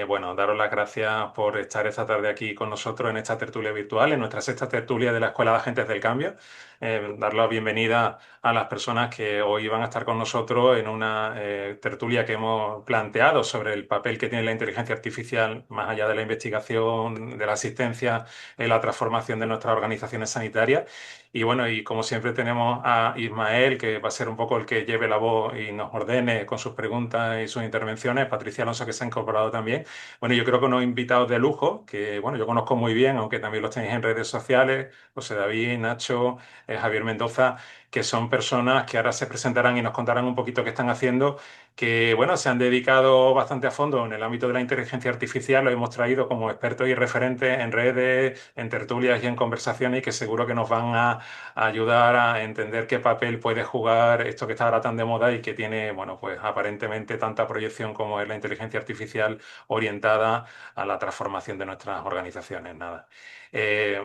Bueno, daros las gracias por estar esta tarde aquí con nosotros en esta tertulia virtual, en nuestra sexta tertulia de la Escuela de Agentes del Cambio. Dar la bienvenida a las personas que hoy van a estar con nosotros en una tertulia que hemos planteado sobre el papel que tiene la inteligencia artificial más allá de la investigación, de la asistencia en la transformación de nuestras organizaciones sanitarias. Y bueno, y como siempre tenemos a Ismael, que va a ser un poco el que lleve la voz y nos ordene con sus preguntas y sus intervenciones. Patricia Alonso, que se ha incorporado también. Bueno, yo creo que unos invitados de lujo, que bueno, yo conozco muy bien, aunque también los tenéis en redes sociales, José David, Nacho, Javier Mendoza, que son personas que ahora se presentarán y nos contarán un poquito qué están haciendo, que bueno, se han dedicado bastante a fondo en el ámbito de la inteligencia artificial, lo hemos traído como expertos y referentes en redes, en tertulias y en conversaciones y que seguro que nos van a ayudar a entender qué papel puede jugar esto que está ahora tan de moda y que tiene, bueno, pues aparentemente tanta proyección como es la inteligencia artificial orientada a la transformación de nuestras organizaciones. Nada. Eh,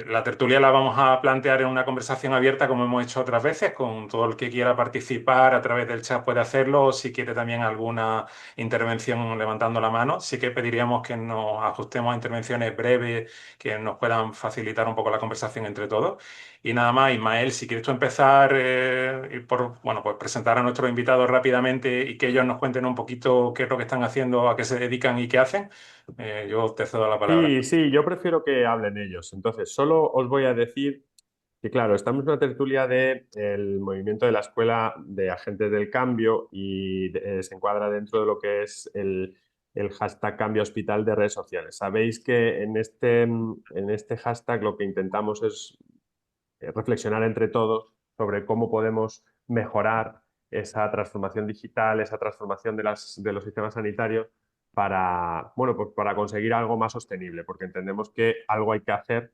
la tertulia la vamos a plantear en una conversación abierta, como hemos hecho otras veces, con todo el que quiera participar a través del chat puede hacerlo, o si quiere también alguna intervención levantando la mano. Sí que pediríamos que nos ajustemos a intervenciones breves que nos puedan facilitar un poco la conversación entre todos. Y nada más, Ismael, si quieres tú empezar y por, bueno, pues presentar a nuestros invitados rápidamente y que ellos nos cuenten un poquito qué es lo que están haciendo, a qué se dedican y qué hacen, yo te cedo la palabra. Sí, sí, yo prefiero que hablen ellos. Entonces, solo os voy a decir que, claro, estamos en una tertulia del movimiento de la Escuela de Agentes del Cambio y se encuadra dentro de lo que es el hashtag Cambio Hospital de redes sociales. Sabéis que en este hashtag lo que intentamos es reflexionar entre todos sobre cómo podemos mejorar esa transformación digital, esa transformación de los sistemas sanitarios para, bueno, pues para conseguir algo más sostenible, porque entendemos que algo hay que hacer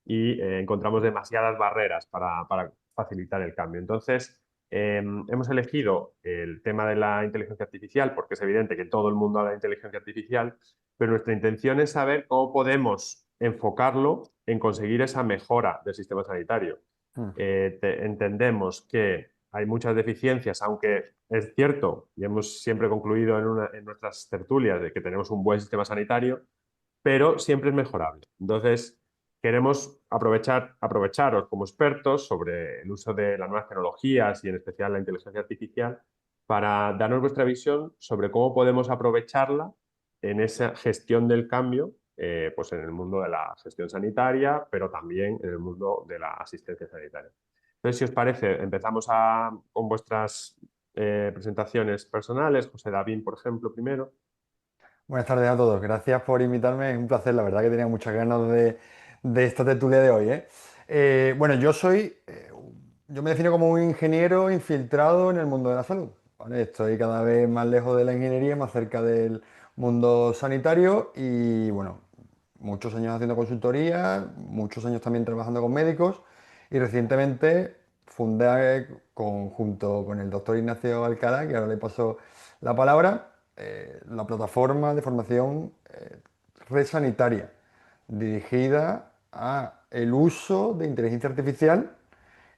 y encontramos demasiadas barreras para facilitar el cambio. Entonces, hemos elegido el tema de la inteligencia artificial porque es evidente que todo el mundo habla de inteligencia artificial, pero nuestra intención es saber cómo podemos enfocarlo en conseguir esa mejora del sistema sanitario. Mm. Entendemos que hay muchas deficiencias, aunque es cierto, y hemos siempre concluido en nuestras tertulias de que tenemos un buen sistema sanitario, pero siempre es mejorable. Entonces, queremos aprovecharos como expertos sobre el uso de las nuevas tecnologías y en especial la inteligencia artificial para darnos vuestra visión sobre cómo podemos aprovecharla en esa gestión del cambio, pues en el mundo de la gestión sanitaria, pero también en el mundo de la asistencia sanitaria. Entonces, si os parece, empezamos con vuestras presentaciones personales. José David, por ejemplo, primero. Buenas tardes a todos. Gracias por invitarme. Es un placer. La verdad que tenía muchas ganas de esta tertulia de hoy, ¿eh? Bueno, yo me defino como un ingeniero infiltrado en el mundo de la salud, ¿vale? Estoy cada vez más lejos de la ingeniería, más cerca del mundo sanitario y, bueno, muchos años haciendo consultoría, muchos años también trabajando con médicos y recientemente fundé junto con el doctor Ignacio Alcalá, que ahora le paso la palabra, la plataforma de formación Red Sanitaria, dirigida a el uso de inteligencia artificial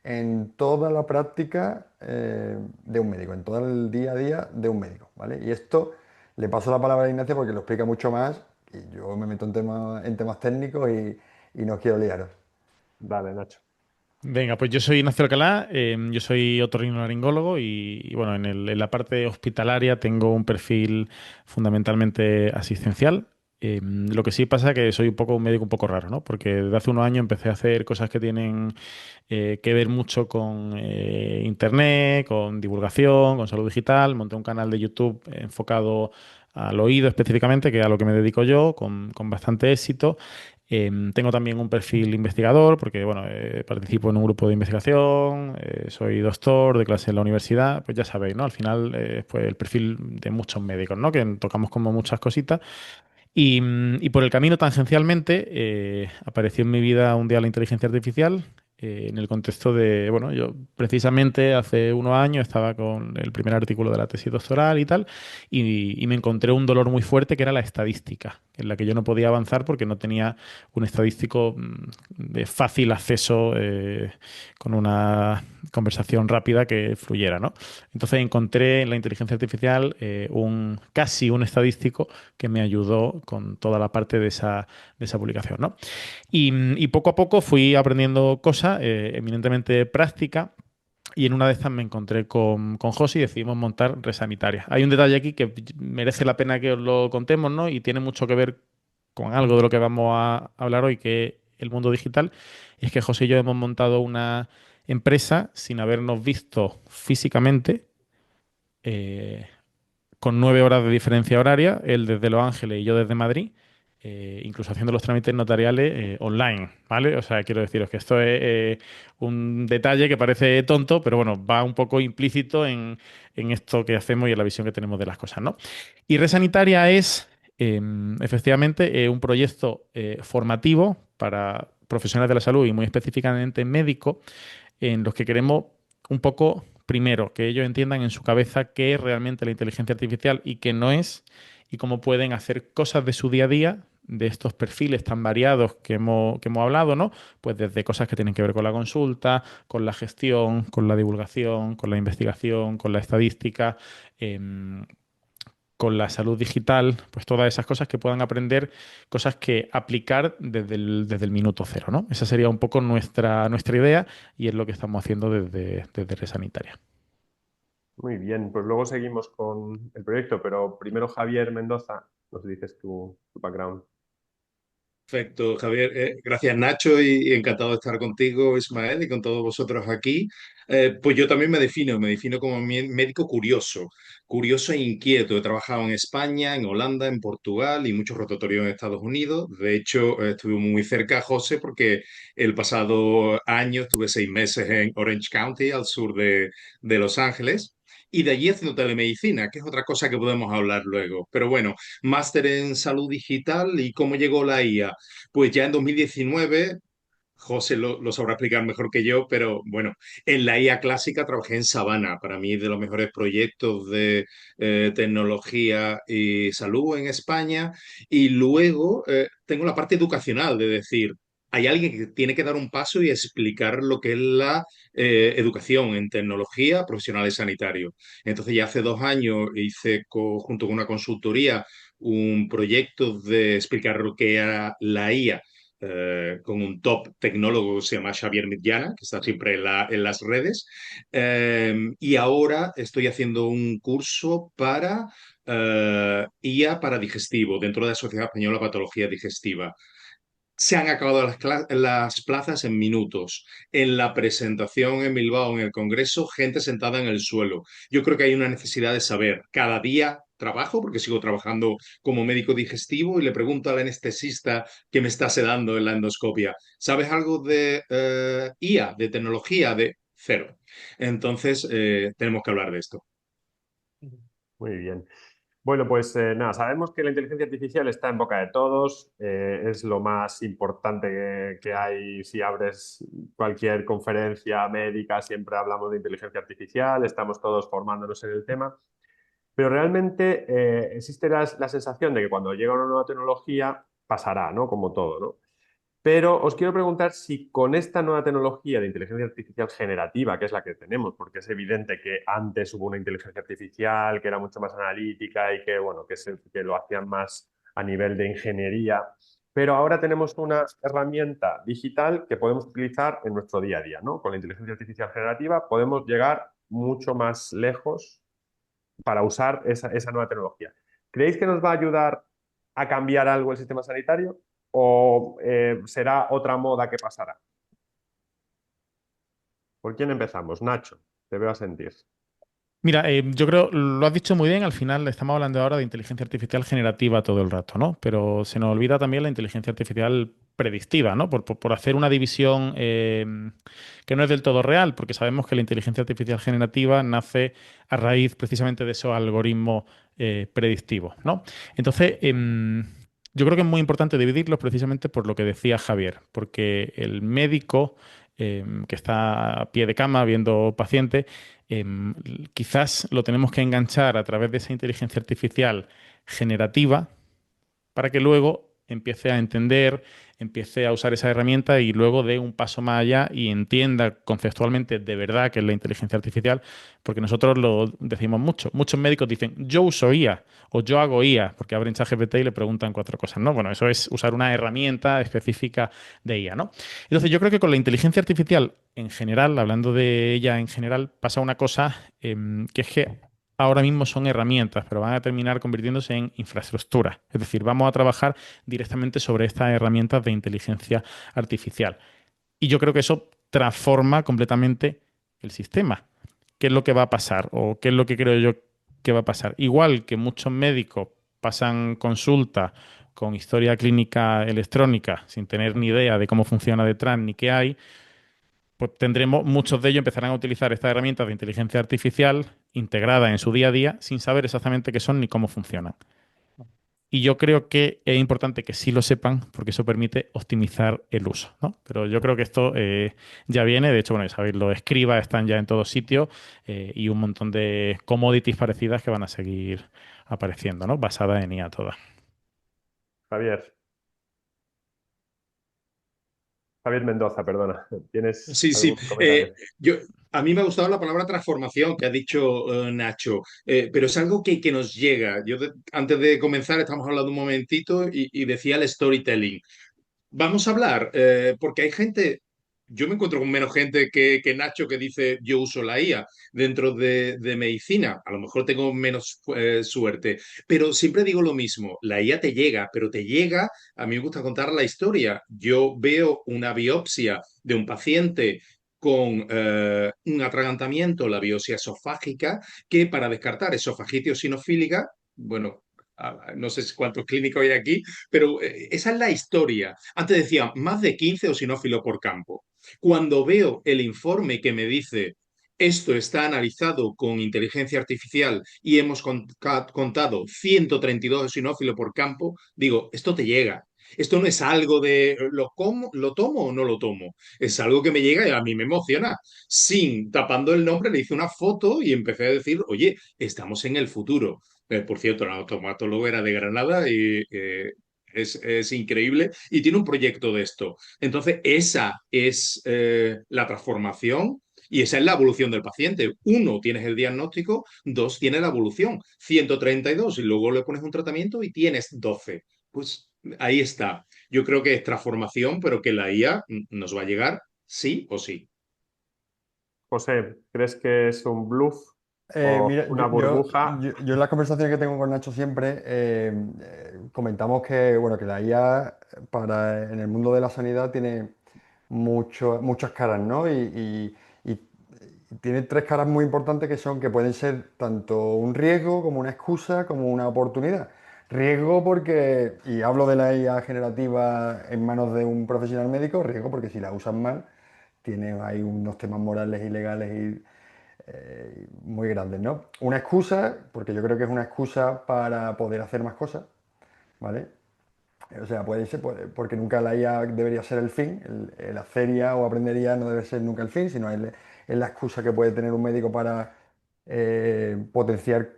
en toda la práctica de un médico, en todo el día a día de un médico, ¿vale? Y esto le paso la palabra a Ignacio porque lo explica mucho más y yo me meto en temas técnicos y no quiero liaros. Dale, Nacho. Venga, pues yo soy Ignacio Alcalá, yo soy otorrinolaringólogo y, bueno, en la parte hospitalaria tengo un perfil fundamentalmente asistencial. Lo que sí pasa es que soy un médico un poco raro, ¿no? Porque desde hace unos años empecé a hacer cosas que tienen que ver mucho con internet, con divulgación, con salud digital. Monté un canal de YouTube enfocado al oído específicamente, que es a lo que me dedico yo, con bastante éxito. Tengo también un perfil investigador porque, bueno, participo en un grupo de investigación, soy doctor de clase en la universidad, pues ya sabéis, ¿no? Al final, pues el perfil de muchos médicos, ¿no? Que tocamos como muchas cositas. Y por el camino, tangencialmente, apareció en mi vida un día la inteligencia artificial. en el contexto de, bueno, yo precisamente hace unos años estaba con el primer artículo de la tesis doctoral y tal, y me encontré un dolor muy fuerte que era la estadística, en la que yo no podía avanzar porque no tenía un estadístico de fácil acceso con una conversación rápida que fluyera, ¿no? Entonces encontré en la inteligencia artificial casi un estadístico que me ayudó con toda la parte de esa publicación, ¿no? Y poco a poco fui aprendiendo cosas eminentemente prácticas. Y en una de estas me encontré con José y decidimos montar Resanitaria. Hay un detalle aquí que merece la pena que os lo contemos, ¿no? Y tiene mucho que ver con algo de lo que vamos a hablar hoy, que es el mundo digital. Y es que José y yo hemos montado una empresa sin habernos visto físicamente, eh, con 9 horas de diferencia horaria, él desde Los Ángeles y yo desde Madrid, incluso haciendo los trámites notariales online, ¿vale? O sea, quiero deciros que esto es un detalle que parece tonto, pero bueno, va un poco implícito en esto que hacemos y en la visión que tenemos de las cosas, ¿no? Y Red Sanitaria es, efectivamente, un proyecto formativo para profesionales de la salud y muy específicamente médicos en los que queremos un poco, primero, que ellos entiendan en su cabeza qué es realmente la inteligencia artificial y qué no es, y cómo pueden hacer cosas de su día a día, de estos perfiles tan variados que hemos hablado, ¿no? Pues desde cosas que tienen que ver con la consulta, con la gestión, con la divulgación, con la investigación, con la estadística, con la salud digital, pues todas esas cosas que puedan aprender, cosas que aplicar desde el minuto cero, ¿no? Esa sería un poco nuestra idea y es lo que estamos haciendo desde Resanitaria. Muy bien, pues luego seguimos con el proyecto, pero primero Javier Mendoza, nos dices tu background. Perfecto, Javier. Gracias, Nacho, y encantado de estar contigo, Ismael, y con todos vosotros aquí. Pues yo también me defino como médico curioso, curioso e inquieto. He trabajado en España, en Holanda, en Portugal y muchos rotatorios en Estados Unidos. De hecho, estuve muy cerca a José porque el pasado año estuve 6 meses en Orange County, al sur de Los Ángeles. Y de allí haciendo telemedicina, que es otra cosa que podemos hablar luego. Pero bueno, máster en salud digital y cómo llegó la IA. Pues ya en 2019, José lo sabrá explicar mejor que yo, pero bueno, en la IA clásica trabajé en Sabana, para mí de los mejores proyectos de tecnología y salud en España. Y luego tengo la parte educacional, de decir, hay alguien que tiene que dar un paso y explicar lo que es la educación en tecnología, profesionales sanitarios. Entonces ya hace 2 años hice junto con una consultoría un proyecto de explicar lo que era la IA con un top tecnólogo que se llama Xavier Mitjana, que está siempre en las redes. Y ahora estoy haciendo un curso para IA para digestivo dentro de la Sociedad Española de Patología Digestiva. Se han acabado las plazas en minutos. En la presentación en Bilbao, en el Congreso, gente sentada en el suelo. Yo creo que hay una necesidad de saber. Cada día trabajo, porque sigo trabajando como médico digestivo, y le pregunto al anestesista que me está sedando en la endoscopia, ¿sabes algo de IA, de tecnología? De cero. Entonces, tenemos que hablar de esto. Muy bien. Bueno, pues nada, sabemos que la inteligencia artificial está en boca de todos, es lo más importante que hay si abres cualquier conferencia médica, siempre hablamos de inteligencia artificial, estamos todos formándonos en el tema, pero realmente existe la sensación de que cuando llega una nueva tecnología pasará, ¿no? Como todo, ¿no? Pero os quiero preguntar si con esta nueva tecnología de inteligencia artificial generativa, que es la que tenemos, porque es evidente que antes hubo una inteligencia artificial que era mucho más analítica y que, bueno, que lo hacían más a nivel de ingeniería, pero ahora tenemos una herramienta digital que podemos utilizar en nuestro día a día, ¿no? Con la inteligencia artificial generativa podemos llegar mucho más lejos para usar esa nueva tecnología. ¿Creéis que nos va a ayudar a cambiar algo el sistema sanitario o será otra moda que pasará? ¿Por quién empezamos? Nacho, te veo a sentir. Mira, yo creo, lo has dicho muy bien, al final estamos hablando ahora de inteligencia artificial generativa todo el rato, ¿no? Pero se nos olvida también la inteligencia artificial predictiva, ¿no? Por hacer una división que no es del todo real, porque sabemos que la inteligencia artificial generativa nace a raíz precisamente de esos algoritmos predictivos, ¿no? Entonces, yo creo que es muy importante dividirlos precisamente por lo que decía Javier, porque el médico que está a pie de cama viendo paciente, quizás lo tenemos que enganchar a través de esa inteligencia artificial generativa para que luego empiece a entender, empiece a usar esa herramienta y luego dé un paso más allá y entienda conceptualmente de verdad qué es la inteligencia artificial, porque nosotros lo decimos mucho. Muchos médicos dicen, yo uso IA o yo hago IA, porque abren ChatGPT y le preguntan cuatro cosas, ¿no? Bueno, eso es usar una herramienta específica de IA, ¿no? Entonces, yo creo que con la inteligencia artificial en general, hablando de ella en general, pasa una cosa que es que ahora mismo son herramientas, pero van a terminar convirtiéndose en infraestructura. Es decir, vamos a trabajar directamente sobre estas herramientas de inteligencia artificial. Y yo creo que eso transforma completamente el sistema. ¿Qué es lo que va a pasar? ¿O qué es lo que creo yo que va a pasar? Igual que muchos médicos pasan consulta con historia clínica electrónica sin tener ni idea de cómo funciona detrás ni qué hay, pues tendremos, muchos de ellos empezarán a utilizar estas herramientas de inteligencia artificial integradas en su día a día sin saber exactamente qué son ni cómo funcionan. Y yo creo que es importante que sí lo sepan porque eso permite optimizar el uso, ¿no? Pero yo creo que esto ya viene, de hecho, bueno, ya sabéis, los escribas están ya en todos sitios y un montón de commodities parecidas que van a seguir apareciendo, ¿no? Basadas en IA todas. Javier, Javier Mendoza, perdona. ¿Tienes Sí, sí. algún comentario? Yo, a mí me ha gustado la palabra transformación que ha dicho Nacho, pero es algo que nos llega. Antes de comenzar, estamos hablando un momentito y decía el storytelling. Vamos a hablar, porque hay gente, yo me encuentro con menos gente que Nacho que dice yo uso la IA dentro de medicina. A lo mejor tengo menos suerte, pero siempre digo lo mismo, la IA te llega, pero te llega, a mí me gusta contar la historia. Yo veo una biopsia de un paciente con un atragantamiento, la biopsia esofágica, que para descartar esofagitis sinofílica, bueno, no sé cuántos clínicos hay aquí, pero esa es la historia. Antes decía más de 15 osinófilos por campo. Cuando veo el informe que me dice esto está analizado con inteligencia artificial y hemos contado 132 osinófilos por campo, digo, esto te llega. Esto no es algo de lo tomo o no lo tomo. Es algo que me llega y a mí me emociona. Sin tapando el nombre, le hice una foto y empecé a decir, oye, estamos en el futuro. Por cierto, el automatólogo era de Granada y es increíble y tiene un proyecto de esto. Entonces, esa es la transformación y esa es la evolución del paciente. Uno, tienes el diagnóstico, dos, tienes la evolución. 132 y luego le pones un tratamiento y tienes 12. Pues ahí está. Yo creo que es transformación, pero que la IA nos va a llegar sí o sí. José, ¿crees que es un bluff o Mira, una burbuja? yo en las conversaciones que tengo con Nacho siempre comentamos que, bueno, que la IA en el mundo de la sanidad tiene muchas caras, ¿no? Y tiene tres caras muy importantes que son que pueden ser tanto un riesgo como una excusa como una oportunidad. Riesgo porque, y hablo de la IA generativa en manos de un profesional médico, riesgo porque si la usan mal, tiene ahí unos temas morales y legales muy grandes, ¿no? Una excusa, porque yo creo que es una excusa para poder hacer más cosas, ¿vale? O sea, puede ser, porque nunca la IA debería ser el fin, el hacer IA o aprender IA no debe ser nunca el fin, sino es la excusa que puede tener un médico para potenciar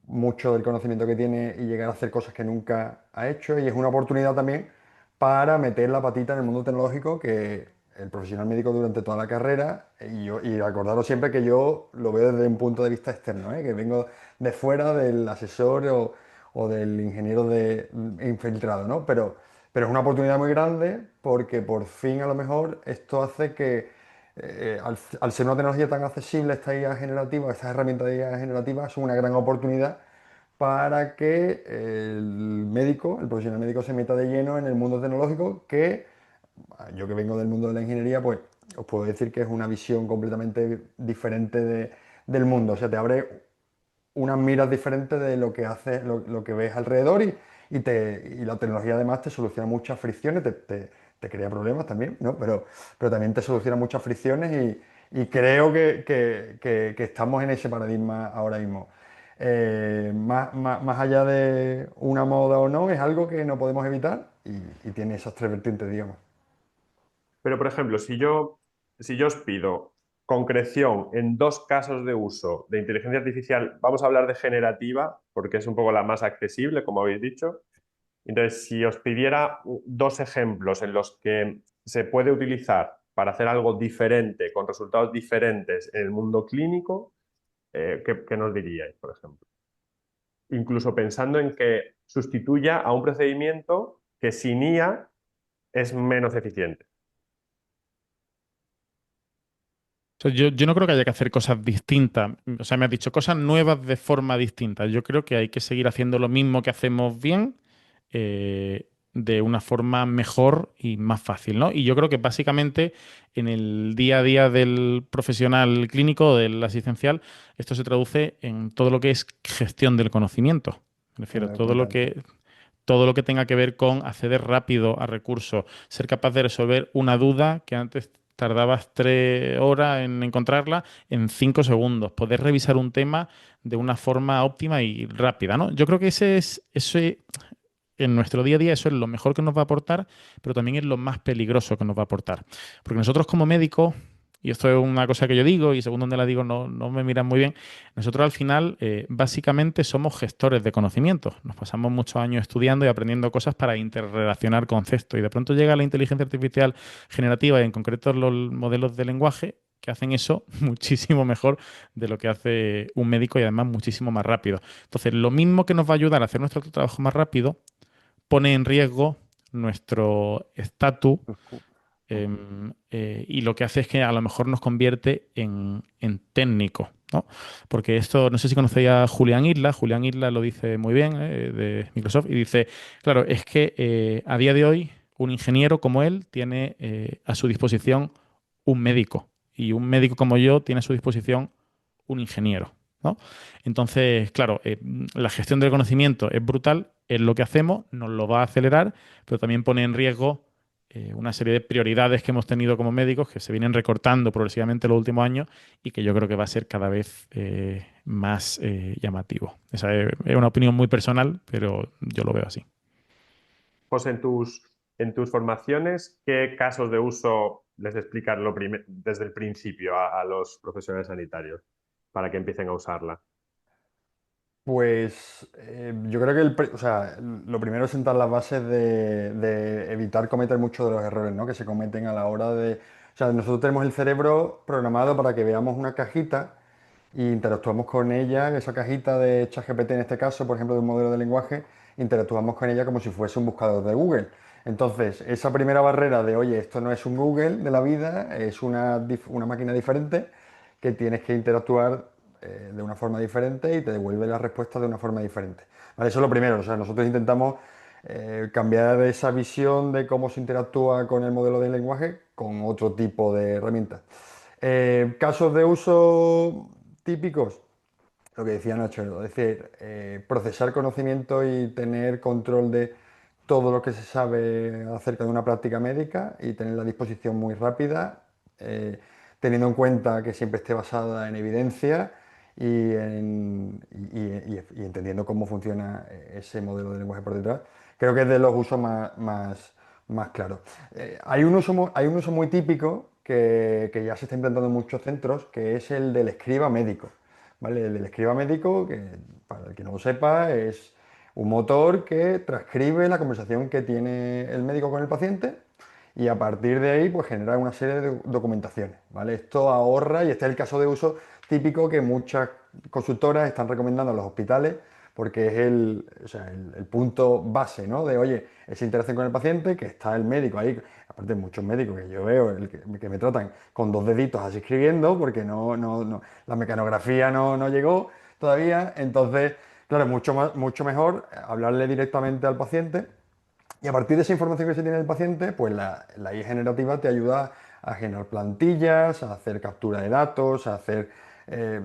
mucho del conocimiento que tiene y llegar a hacer cosas que nunca ha hecho. Y es una oportunidad también para meter la patita en el mundo tecnológico que el profesional médico durante toda la carrera, y acordaros siempre que yo lo veo desde un punto de vista externo, que vengo de fuera del asesor o del ingeniero infiltrado, ¿no? Pero es una oportunidad muy grande porque por fin a lo mejor esto hace que al ser una tecnología tan accesible, esta IA generativa, estas herramientas de IA generativa son una gran oportunidad para que el médico, el profesional médico se meta de lleno en el mundo tecnológico que yo que vengo del mundo de la ingeniería, pues os puedo decir que es una visión completamente diferente del mundo. O sea, te abre unas miras diferentes de lo que haces, lo que ves alrededor y la tecnología además te soluciona muchas fricciones, te crea problemas también, ¿no? Pero también te soluciona muchas fricciones y creo que estamos en ese paradigma ahora mismo. Más allá de una moda o no, es algo que no podemos evitar y tiene esas tres vertientes, digamos. Pero, por ejemplo, si yo si yo os pido concreción en dos casos de uso de inteligencia artificial, vamos a hablar de generativa, porque es un poco la más accesible, como habéis dicho. Entonces, si os pidiera dos ejemplos en los que se puede utilizar para hacer algo diferente, con resultados diferentes en el mundo clínico, ¿qué nos diríais, por ejemplo? Incluso pensando en que sustituya a un procedimiento que sin IA es menos eficiente. O sea, yo no creo que haya que hacer cosas distintas. O sea, me has dicho cosas nuevas de forma distinta. Yo creo que hay que seguir haciendo lo mismo que hacemos bien, de una forma mejor y más fácil, ¿no? Y yo creo que básicamente en el día a día del profesional clínico, del asistencial, esto se traduce en todo lo que es gestión del conocimiento. Me refiero, todo lo que tenga que ver con acceder rápido a recursos, ser capaz de resolver una duda que antes tardabas 3 horas en encontrarla en 5 segundos, poder revisar un tema de una forma óptima y rápida, ¿no? Yo creo que en nuestro día a día eso es lo mejor que nos va a aportar, pero también es lo más peligroso que nos va a aportar. Porque nosotros como médicos, y esto es una cosa que yo digo, y según donde la digo no me miran muy bien, nosotros al final básicamente somos gestores de conocimientos. Nos pasamos muchos años estudiando y aprendiendo cosas para interrelacionar conceptos. Y de pronto llega la inteligencia artificial generativa y en concreto los modelos de lenguaje que hacen eso muchísimo mejor de lo que hace un médico y además muchísimo más rápido. Entonces, lo mismo que nos va a ayudar a hacer nuestro trabajo más rápido, pone en riesgo nuestro estatus, y lo que hace es que a lo mejor nos convierte en técnico, ¿no? Porque esto, no sé si conocéis a Julián Isla lo dice muy bien, de Microsoft, y dice, claro, es que a día de hoy un ingeniero como él tiene a su disposición un médico, y un médico como yo tiene a su disposición un ingeniero, ¿no? Entonces, claro, la gestión del conocimiento es brutal, es lo que hacemos, nos lo va a acelerar, pero también pone en riesgo una serie de prioridades que hemos tenido como médicos que se vienen recortando progresivamente en los últimos años y que yo creo que va a ser cada vez más llamativo. Esa es una opinión muy personal, pero yo lo veo así. José, en tus formaciones, ¿qué casos de uso les explicas desde el principio a los profesionales sanitarios para que empiecen a usarla? Pues yo creo que o sea, lo primero es sentar las bases de evitar cometer muchos de los errores, ¿no? Que se cometen a la hora de... O sea, nosotros tenemos el cerebro programado para que veamos una cajita e interactuamos con ella, en esa cajita de ChatGPT en este caso, por ejemplo, de un modelo de lenguaje, interactuamos con ella como si fuese un buscador de Google. Entonces, esa primera barrera de, oye, esto no es un Google de la vida, es una máquina diferente que tienes que interactuar de una forma diferente y te devuelve la respuesta de una forma diferente. ¿Vale? Eso es lo primero. O sea, nosotros intentamos cambiar esa visión de cómo se interactúa con el modelo de lenguaje con otro tipo de herramientas. Casos de uso típicos, lo que decía Nacho, es decir, procesar conocimiento y tener control de todo lo que se sabe acerca de una práctica médica y tener la disposición muy rápida, eh, teniendo en cuenta que siempre esté basada en evidencia y entendiendo cómo funciona ese modelo de lenguaje por detrás. Creo que es de los usos más claros. Hay un uso muy típico que ya se está implantando en muchos centros, que es el del escriba médico. ¿Vale? El del escriba médico, que para el que no lo sepa, es un motor que transcribe la conversación que tiene el médico con el paciente y a partir de ahí pues genera una serie de documentaciones, ¿vale? Esto ahorra, y este es el caso de uso típico que muchas consultoras están recomendando a los hospitales porque es o sea, el punto base, ¿no? De, oye, esa interacción con el paciente, que está el médico ahí, aparte muchos médicos que yo veo que me tratan con dos deditos así escribiendo porque la mecanografía no llegó todavía, entonces, claro, es mucho mejor hablarle directamente al paciente y a partir de esa información que se tiene del paciente, pues la IA generativa te ayuda a generar plantillas, a hacer captura de datos, a hacer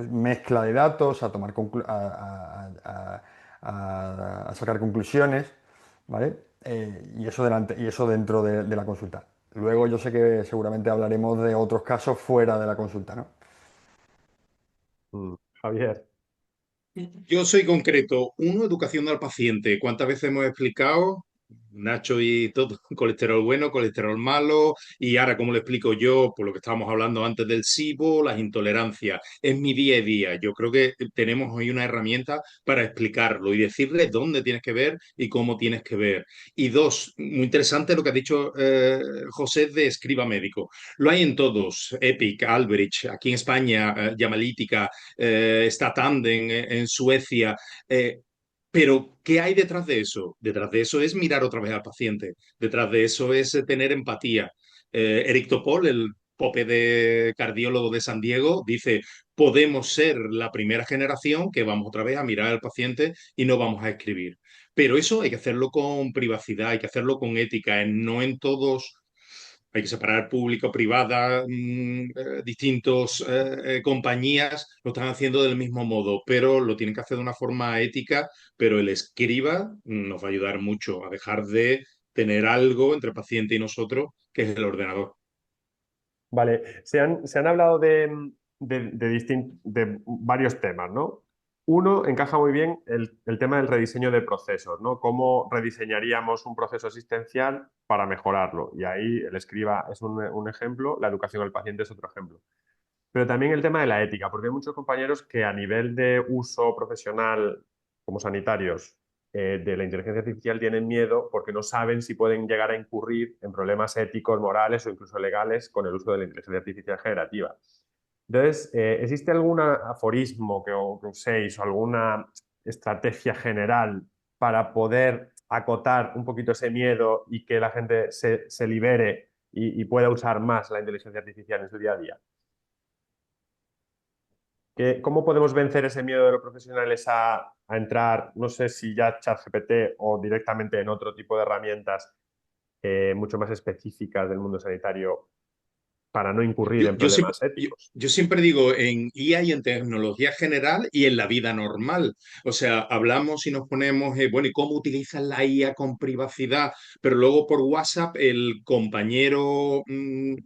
mezcla de datos, a tomar a sacar conclusiones, ¿vale? Y eso dentro de la consulta. Luego yo sé que seguramente hablaremos de otros casos fuera de la consulta, ¿no? Javier. Yo soy concreto. Uno, educación al paciente. ¿Cuántas veces hemos explicado? Nacho y todo, colesterol bueno, colesterol malo, y ahora, ¿cómo lo explico yo? Por lo que estábamos hablando antes del SIBO, las intolerancias, es mi día a día. Yo creo que tenemos hoy una herramienta para explicarlo y decirle dónde tienes que ver y cómo tienes que ver. Y dos, muy interesante lo que ha dicho José de escriba médico. Lo hay en todos, Epic, Albrecht, aquí en España, Llamalítica, está Tandem en Suecia. Pero, ¿qué hay detrás de eso? Detrás de eso es mirar otra vez al paciente. Detrás de eso es tener empatía. Eric Topol, el pope de cardiólogo de San Diego, dice, podemos ser la primera generación que vamos otra vez a mirar al paciente y no vamos a escribir. Pero eso hay que hacerlo con privacidad, hay que hacerlo con ética, no en todos hay que separar público, privada, distintos compañías lo están haciendo del mismo modo, pero lo tienen que hacer de una forma ética, pero el escriba nos va a ayudar mucho a dejar de tener algo entre paciente y nosotros, que es el ordenador. Vale, se han hablado de varios temas, ¿no? Uno encaja muy bien el tema del rediseño de procesos, ¿no? ¿Cómo rediseñaríamos un proceso asistencial para mejorarlo? Y ahí el escriba es un ejemplo, la educación al paciente es otro ejemplo. Pero también el tema de la ética, porque hay muchos compañeros que a nivel de uso profesional como sanitarios de la inteligencia artificial tienen miedo porque no saben si pueden llegar a incurrir en problemas éticos, morales o incluso legales con el uso de la inteligencia artificial generativa. Entonces, ¿existe algún aforismo que uséis o alguna estrategia general para poder acotar un poquito ese miedo y que la gente se libere y pueda usar más la inteligencia artificial en su día a día? ¿Cómo podemos vencer ese miedo de los profesionales a entrar, no sé si ya ChatGPT o directamente en otro tipo de herramientas mucho más específicas del mundo sanitario para no incurrir Yo, en yo siempre, problemas yo, éticos? yo siempre digo en IA y en tecnología general y en la vida normal. O sea, hablamos y nos ponemos, bueno, ¿y cómo utilizas la IA con privacidad? Pero luego por WhatsApp el compañero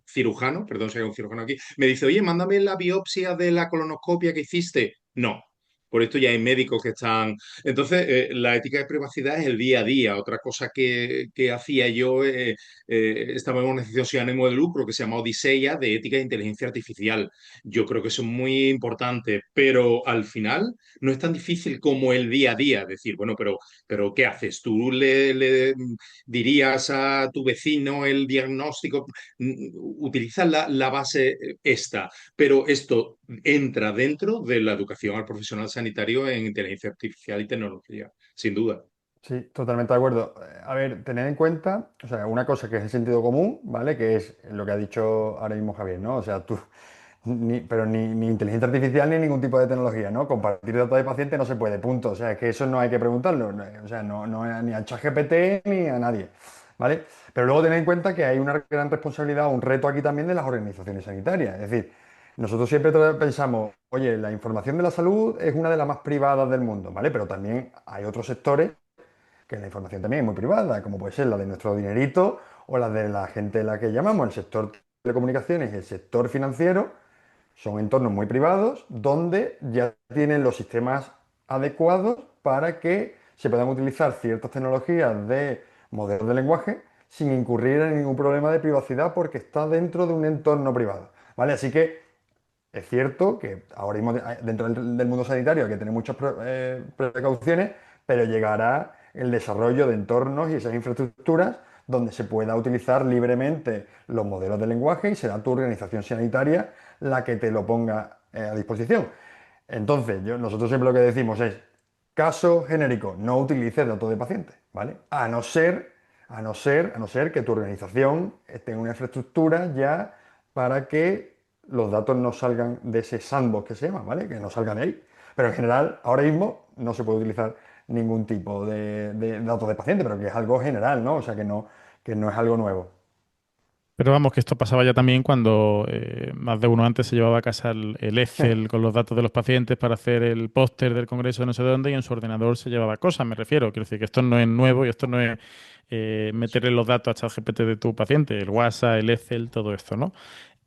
cirujano, perdón si hay un cirujano aquí, me dice, oye, mándame la biopsia de la colonoscopia que hiciste. No. Por esto ya hay médicos que están. Entonces, la ética de privacidad es el día a día. Otra cosa que hacía yo estaba en una organización sin ánimo de lucro que se llama Odiseya de ética de inteligencia artificial. Yo creo que eso es muy importante, pero al final no es tan difícil como el día a día. Decir, bueno, pero ¿qué haces? ¿Tú le dirías a tu vecino el diagnóstico? Utilizas la base esta, pero esto entra dentro de la educación al profesional sanitario en inteligencia artificial y tecnología, sin duda. Sí, totalmente de acuerdo. A ver, tener en cuenta, o sea, una cosa que es el sentido común, ¿vale? Que es lo que ha dicho ahora mismo Javier, ¿no? O sea, tú, pero ni inteligencia artificial ni ningún tipo de tecnología, ¿no? Compartir datos de paciente no se puede, punto. O sea, es que eso no hay que preguntarlo, o sea, no ni al ChatGPT ni a nadie, ¿vale? Pero luego tener en cuenta que hay una gran responsabilidad, un reto aquí también de las organizaciones sanitarias. Es decir, nosotros siempre pensamos, oye, la información de la salud es una de las más privadas del mundo, ¿vale? Pero también hay otros sectores que la información también es muy privada, como puede ser la de nuestro dinerito o la de la gente a la que llamamos el sector telecomunicaciones y el sector financiero. Son entornos muy privados donde ya tienen los sistemas adecuados para que se puedan utilizar ciertas tecnologías de modelos de lenguaje sin incurrir en ningún problema de privacidad porque está dentro de un entorno privado. ¿Vale? Así que es cierto que ahora mismo dentro del mundo sanitario hay que tener muchas precauciones, pero llegará el desarrollo de entornos y esas infraestructuras donde se pueda utilizar libremente los modelos de lenguaje y será tu organización sanitaria la que te lo ponga a disposición. Entonces, nosotros siempre lo que decimos es, caso genérico, no utilices datos de pacientes, ¿vale? A no ser que tu organización tenga una infraestructura ya para que los datos no salgan de ese sandbox que se llama, ¿vale? Que no salgan de ahí. Pero en general, ahora mismo no se puede utilizar ningún tipo de datos de paciente, pero que es algo general, ¿no? O sea, que no es algo nuevo. Pero vamos, que esto pasaba ya también cuando más de uno antes se llevaba a casa el Excel con los datos de los pacientes para hacer el póster del congreso de no sé dónde y en su ordenador se llevaba cosas, me refiero. Quiero decir que esto no es nuevo y esto no es meterle los datos a ChatGPT de tu paciente, el WhatsApp, el Excel, todo esto, ¿no?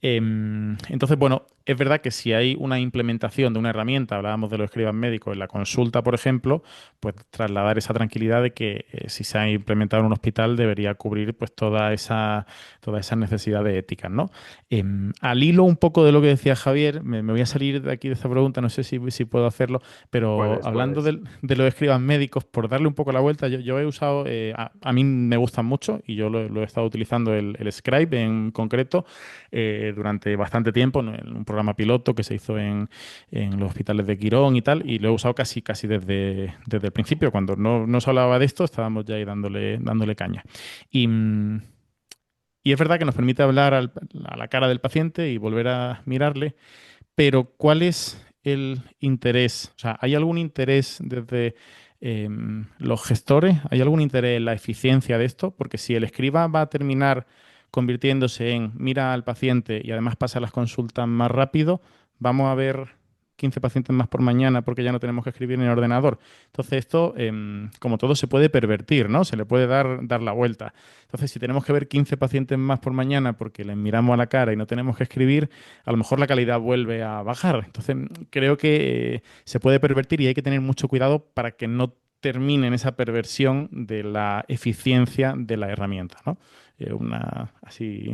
Entonces, bueno, Es verdad que si hay una implementación de una herramienta, hablábamos de los escribas médicos en la consulta, por ejemplo, pues trasladar esa tranquilidad de que si se ha implementado en un hospital debería cubrir pues todas esas necesidades éticas, ¿no? Al hilo un poco de lo que decía Javier, me voy a salir de aquí de esta pregunta, no sé si puedo hacerlo, pero hablando Puedes. de los escribas médicos, por darle un poco la vuelta, yo he usado, a mí me gustan mucho y yo lo he estado utilizando el Scribe en concreto durante bastante tiempo, ¿no? En un programa piloto que se hizo en los hospitales de Quirón y tal, y lo he usado casi desde el principio. Cuando no se hablaba de esto, estábamos ya ahí dándole caña. Y, y es verdad que nos permite hablar a la cara del paciente y volver a mirarle, pero ¿cuál es el interés? O sea, ¿hay algún interés desde los gestores? ¿Hay algún interés en la eficiencia de esto? Porque si el escriba va a terminar convirtiéndose en mira al paciente y además pasa las consultas más rápido, vamos a ver 15 pacientes más por mañana porque ya no tenemos que escribir en el ordenador. Entonces esto, como todo, se puede pervertir, ¿no? Se le puede dar la vuelta. Entonces, si tenemos que ver 15 pacientes más por mañana porque les miramos a la cara y no tenemos que escribir, a lo mejor la calidad vuelve a bajar. Entonces, creo que se puede pervertir y hay que tener mucho cuidado para que no termine en esa perversión de la eficiencia de la herramienta, ¿no? Una así.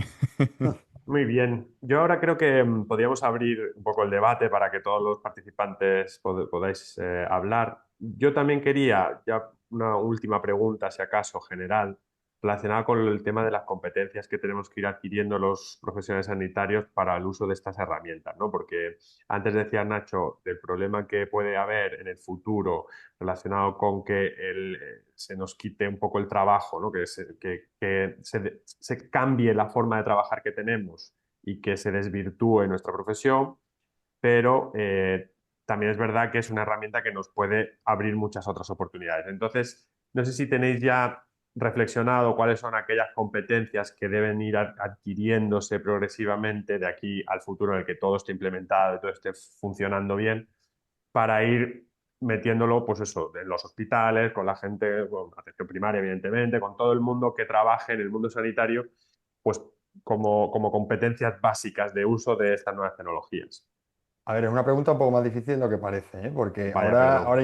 Muy bien. Yo ahora creo que podríamos abrir un poco el debate para que todos los participantes podáis hablar. Yo también quería, ya una última pregunta, si acaso, general, relacionada con el tema de las competencias que tenemos que ir adquiriendo los profesionales sanitarios para el uso de estas herramientas, ¿no? Porque antes decía Nacho del problema que puede haber en el futuro relacionado con que se nos quite un poco el trabajo, ¿no? Se cambie la forma de trabajar que tenemos y que se desvirtúe nuestra profesión, pero también es verdad que es una herramienta que nos puede abrir muchas otras oportunidades. Entonces, no sé si tenéis ya reflexionado cuáles son aquellas competencias que deben ir adquiriéndose progresivamente de aquí al futuro en el que todo esté implementado y todo esté funcionando bien, para ir metiéndolo, pues eso, en los hospitales, con la gente, bueno, atención primaria, evidentemente, con todo el mundo que trabaje en el mundo sanitario, pues como competencias básicas de uso de estas nuevas tecnologías. A ver, es una pregunta un poco más difícil de lo que parece, ¿eh? Porque Vaya, perdón. ahora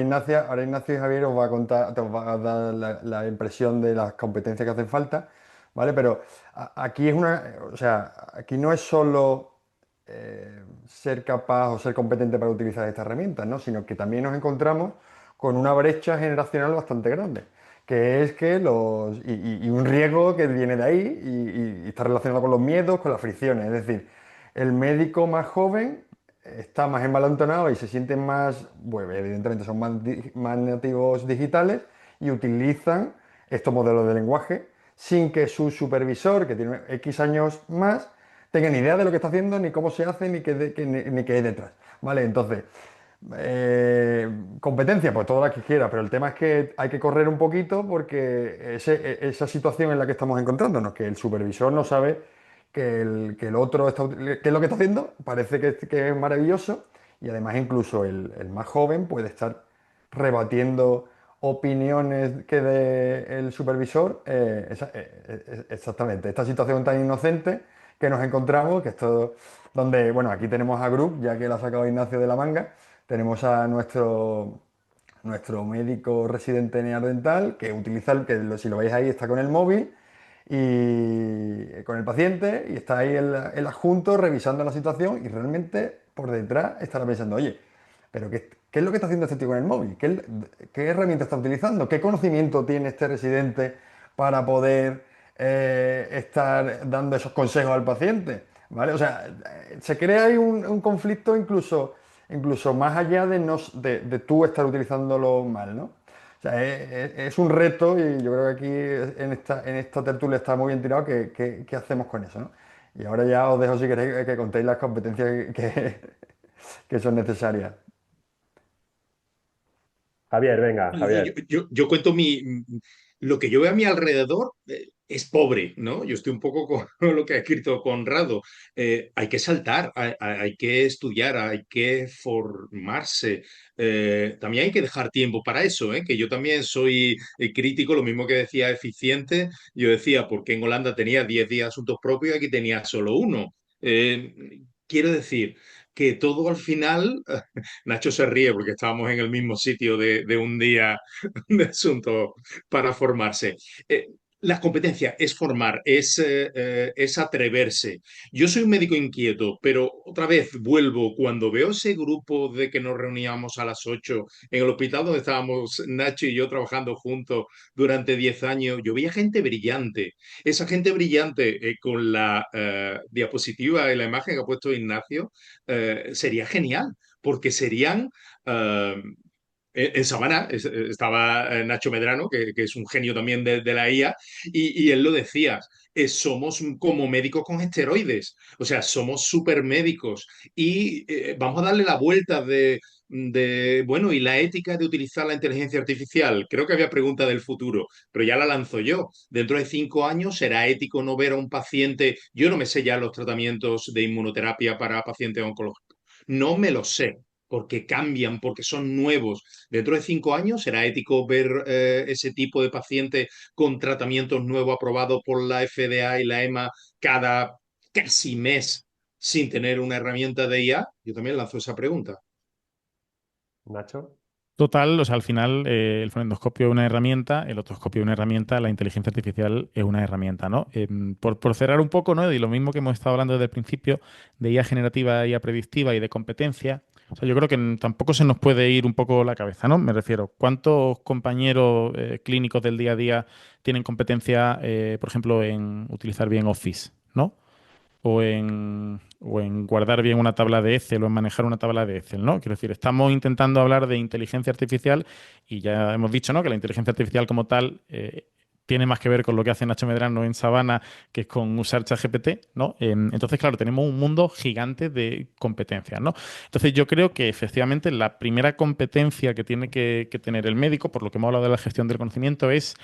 Ignacio y Javier os va a contar, te os va a dar la impresión de las competencias que hacen falta, ¿vale? Pero aquí es o sea, aquí no es solo ser capaz o ser competente para utilizar estas herramientas, ¿no? Sino que también nos encontramos con una brecha generacional bastante grande, que es que y un riesgo que viene de ahí y está relacionado con los miedos, con las fricciones, es decir, el médico más joven está más envalentonado y se sienten más, bueno, evidentemente son más nativos digitales y utilizan estos modelos de lenguaje sin que su supervisor, que tiene X años más, tenga ni idea de lo que está haciendo, ni cómo se hace, ni qué hay detrás. ¿Vale? Entonces, competencia, pues todas las que quiera, pero el tema es que hay que correr un poquito porque esa situación en la que estamos encontrándonos, que el supervisor no sabe que el otro qué es lo que está haciendo, parece que es maravilloso y además incluso el más joven puede estar rebatiendo opiniones que dé el supervisor. Exactamente, esta situación tan inocente que nos encontramos, que esto, donde, bueno, aquí tenemos a Group, ya que la ha sacado Ignacio de la manga, tenemos a nuestro médico residente neodental que utiliza, si lo veis ahí, está con el móvil y con el paciente y está ahí el adjunto revisando la situación y realmente por detrás estará pensando, oye, pero ¿qué es lo que está haciendo este tío con el móvil? ¿Qué herramienta está utilizando? ¿Qué conocimiento tiene este residente para poder estar dando esos consejos al paciente? ¿Vale? O sea, se crea ahí un conflicto incluso más allá de tú estar utilizándolo mal, ¿no? O sea, es un reto y yo creo que aquí en esta tertulia está muy bien tirado qué hacemos con eso, ¿no? Y ahora ya os dejo si queréis que contéis las competencias que son necesarias. Javier, venga, Vale, Javier. yo cuento lo que yo veo a mi alrededor es pobre, ¿no? Yo estoy un poco con lo que ha escrito Conrado. Hay que saltar, hay que estudiar, hay que formarse. También hay que dejar tiempo para eso, ¿eh? Que yo también soy crítico, lo mismo que decía eficiente. Yo decía, porque en Holanda tenía 10 días asuntos propios y aquí tenía solo uno. Quiero decir, que todo al final, Nacho se ríe porque estábamos en el mismo sitio de un día de asunto para formarse. Eh, las competencias es formar, es atreverse. Yo soy un médico inquieto, pero otra vez vuelvo, cuando veo ese grupo de que nos reuníamos a las 8 en el hospital donde estábamos Nacho y yo trabajando juntos durante 10 años, yo veía gente brillante. Esa gente brillante con la diapositiva y la imagen que ha puesto Ignacio, sería genial, porque serían... eh, en Sabana estaba Nacho Medrano, que es un genio también de la IA, y él lo decía, somos como médicos con esteroides, o sea, somos super médicos y vamos a darle la vuelta bueno, y la ética de utilizar la inteligencia artificial. Creo que había pregunta del futuro, pero ya la lanzo yo. Dentro de 5 años, ¿será ético no ver a un paciente? Yo no me sé ya los tratamientos de inmunoterapia para pacientes oncológicos. No me los sé porque cambian, porque son nuevos. Dentro de 5 años, ¿será ético ver ese tipo de pacientes con tratamientos nuevos aprobados por la FDA y la EMA cada casi mes sin tener una herramienta de IA? Yo también lanzo esa pregunta. Nacho. Total, o sea, al final el fonendoscopio es una herramienta, el otoscopio es una herramienta, la inteligencia artificial es una herramienta, ¿no? Por cerrar un poco, ¿no? Y lo mismo que hemos estado hablando desde el principio, de IA generativa, IA predictiva y de competencia, o sea, yo creo que tampoco se nos puede ir un poco la cabeza, ¿no? Me refiero, ¿cuántos compañeros clínicos del día a día tienen competencia, por ejemplo, en utilizar bien Office, ¿no? O en guardar bien una tabla de Excel o en manejar una tabla de Excel, ¿no? Quiero decir, estamos intentando hablar de inteligencia artificial y ya hemos dicho, ¿no? Que la inteligencia artificial como tal tiene más que ver con lo que hace Nacho Medrano en Sabana que es con usar ChatGPT, ¿no? Entonces, claro, tenemos un mundo gigante de competencias, ¿no? Entonces, yo creo que efectivamente la primera competencia que tiene que tener el médico, por lo que hemos hablado de la gestión del conocimiento, es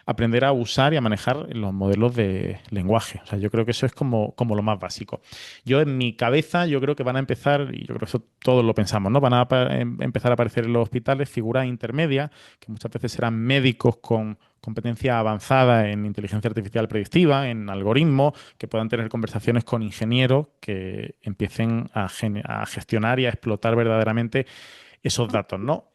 aprender a usar y a manejar los modelos de lenguaje. O sea, yo creo que eso es como lo más básico. Yo en mi cabeza, yo creo que van a empezar, y yo creo que eso todos lo pensamos, ¿no? Van a empezar a aparecer en los hospitales figuras intermedias, que muchas veces serán médicos con competencia avanzada en inteligencia artificial predictiva, en algoritmos, que puedan tener conversaciones con ingenieros que empiecen a gestionar y a explotar verdaderamente esos datos, ¿no?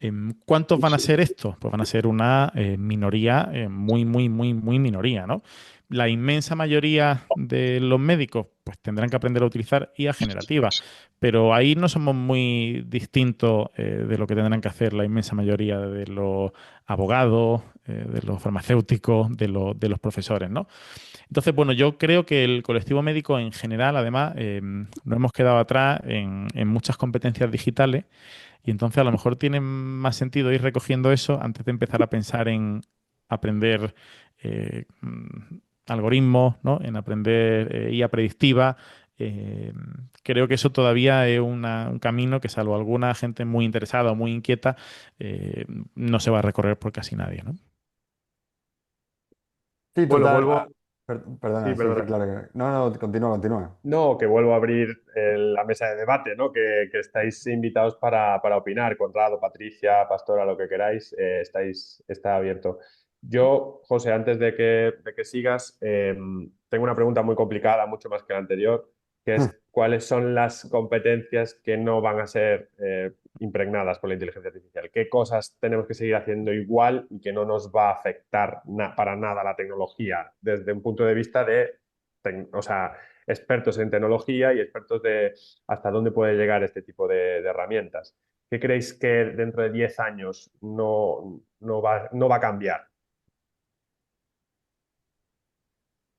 ¿Cuántos van a ser estos? Pues van a ser una minoría, muy, muy, muy, muy minoría, ¿no? La inmensa mayoría de los médicos pues tendrán que aprender a utilizar IA generativa, pero ahí no somos muy distintos de lo que tendrán que hacer la inmensa mayoría de los abogados, de los farmacéuticos, de los profesores, ¿no? Entonces, bueno, yo creo que el colectivo médico en general, además, no hemos quedado atrás en muchas competencias digitales y entonces a lo mejor tiene más sentido ir recogiendo eso antes de empezar a pensar en aprender algoritmos, ¿no? En aprender IA predictiva. Eh, Creo que eso todavía es un camino que, salvo alguna gente muy interesada o muy inquieta, no se va a recorrer por casi nadie, ¿no? Sí, Bueno, total. vuelvo. Sí, Perdona, sí, sí, perdona. claro. No, no, continúa, continúa. No, que vuelvo a abrir la mesa de debate, ¿no? Que estáis invitados para opinar. Conrado, Patricia, Pastora, lo que queráis, está abierto. Yo, José, antes de que sigas, tengo una pregunta muy complicada, mucho más que la anterior, que es ¿cuáles son las competencias que no van a ser impregnadas por la inteligencia artificial? ¿Qué cosas tenemos que seguir haciendo igual y que no nos va a afectar para nada la tecnología desde un punto de vista o sea, expertos en tecnología y expertos de hasta dónde puede llegar este tipo de herramientas? ¿Qué creéis que dentro de 10 años no va a cambiar?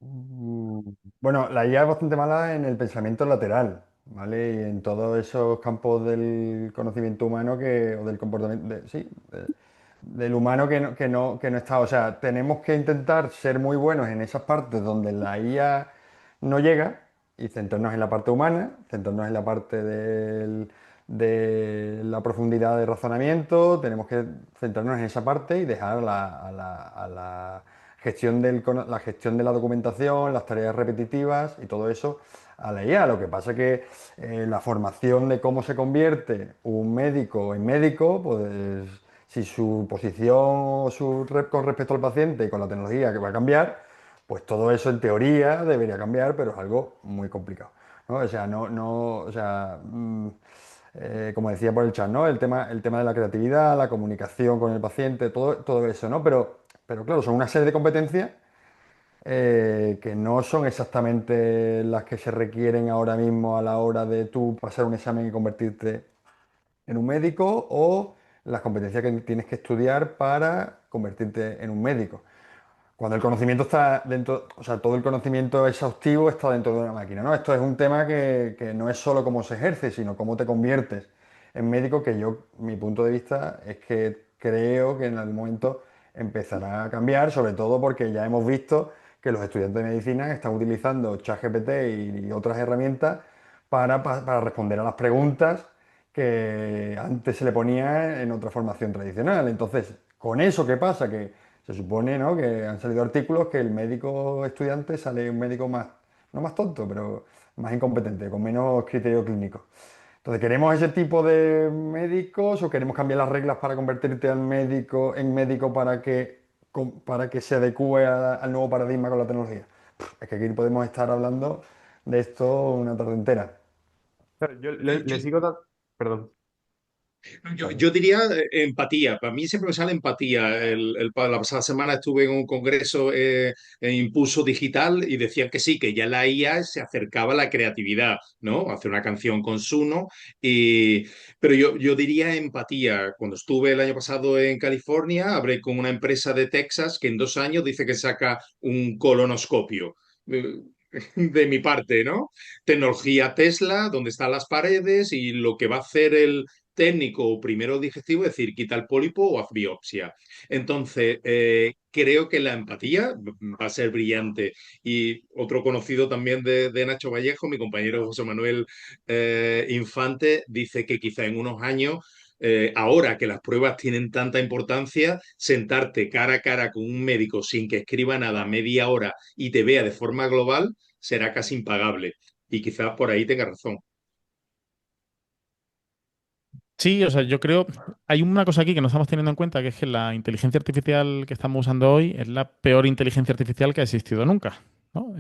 Mm, Bueno, la IA es bastante mala en el pensamiento lateral, ¿vale? Y en todos esos campos del conocimiento humano o del comportamiento, sí, del humano que no está. O sea, tenemos que intentar ser muy buenos en esas partes donde la IA no llega y centrarnos en la parte humana, centrarnos en la parte de la profundidad de razonamiento, tenemos que centrarnos en esa parte y dejar a la la gestión de la documentación, las tareas repetitivas y todo eso a la IA. Lo que pasa es que la formación de cómo se convierte un médico en médico, pues si su posición o con respecto al paciente y con la tecnología que va a cambiar, pues todo eso en teoría debería cambiar, pero es algo muy complicado. ¿no? O sea, o sea, como decía por el chat, ¿no? El tema de la creatividad, la comunicación con el paciente, todo eso, ¿no? Pero claro, son una serie de competencias que no son exactamente las que se requieren ahora mismo a la hora de tú pasar un examen y convertirte en un médico o las competencias que tienes que estudiar para convertirte en un médico. Cuando el conocimiento está dentro, o sea, todo el conocimiento exhaustivo está dentro de una máquina, ¿no? Esto es un tema que no es solo cómo se ejerce, sino cómo te conviertes en médico, que yo, mi punto de vista es que creo que en algún momento empezará a cambiar, sobre todo porque ya hemos visto que los estudiantes de medicina están utilizando ChatGPT y otras herramientas para responder a las preguntas que antes se le ponía en otra formación tradicional. Entonces, ¿con eso qué pasa? Que se supone, ¿no?, que han salido artículos que el médico estudiante sale un médico más, no más tonto, pero más incompetente, con menos criterio clínico. Entonces, ¿queremos ese tipo de médicos o queremos cambiar las reglas para convertirte al médico en médico para que se adecue al nuevo paradigma con la tecnología? Es que aquí podemos estar hablando de esto una tarde entera. Claro, yo Yo, le sigo dando... Perdón. yo diría empatía. Para mí siempre me sale empatía. La pasada semana estuve en un congreso en Impulso Digital y decían que sí, que ya la IA se acercaba a la creatividad, ¿no? Hacer una canción con Suno. Y, pero yo diría empatía. Cuando estuve el año pasado en California, hablé con una empresa de Texas que en 2 años dice que saca un colonoscopio. De mi parte, ¿no? Tecnología Tesla, donde están las paredes y lo que va a hacer el técnico o primero digestivo, es decir, quita el pólipo o haz biopsia. Entonces, creo que la empatía va a ser brillante. Y otro conocido también de Nacho Vallejo, mi compañero José Manuel Infante, dice que quizá en unos años ahora que las pruebas tienen tanta importancia, sentarte cara a cara con un médico sin que escriba nada media hora y te vea de forma global será casi impagable. Y quizás por ahí tenga razón. Sí, o sea, yo creo, hay una cosa aquí que no estamos teniendo en cuenta, que es que la inteligencia artificial que estamos usando hoy es la peor inteligencia artificial que ha existido nunca, ¿no?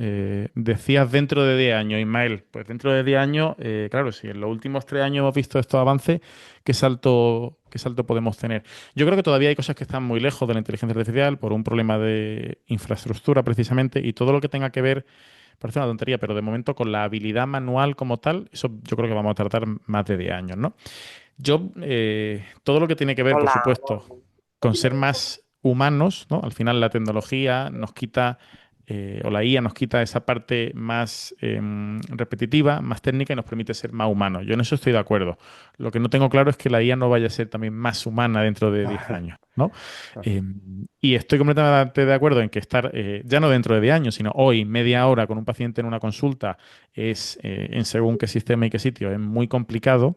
Decías dentro de 10 años, Ismael, pues dentro de 10 años, claro, si en los últimos 3 años hemos visto estos avances, qué salto podemos tener? Yo creo que todavía hay cosas que están muy lejos de la inteligencia artificial por un problema de infraestructura precisamente y todo lo que tenga que ver, parece una tontería, pero de momento con la habilidad manual como tal, eso yo creo que vamos a tardar más de 10 años, ¿no? Yo, todo lo que tiene que ver, por Hola. supuesto, con ser más humanos, ¿no? Al final la tecnología nos quita, o la IA nos quita esa parte más repetitiva, más técnica y nos permite ser más humanos. Yo en eso estoy de acuerdo. Lo que no tengo claro es que la IA no vaya a ser también más humana dentro de 10 años, ¿no? Y estoy completamente de acuerdo en que estar, ya no dentro de 10 años, sino hoy, media hora con un paciente en una consulta, es, en según qué sistema y qué sitio, es muy complicado.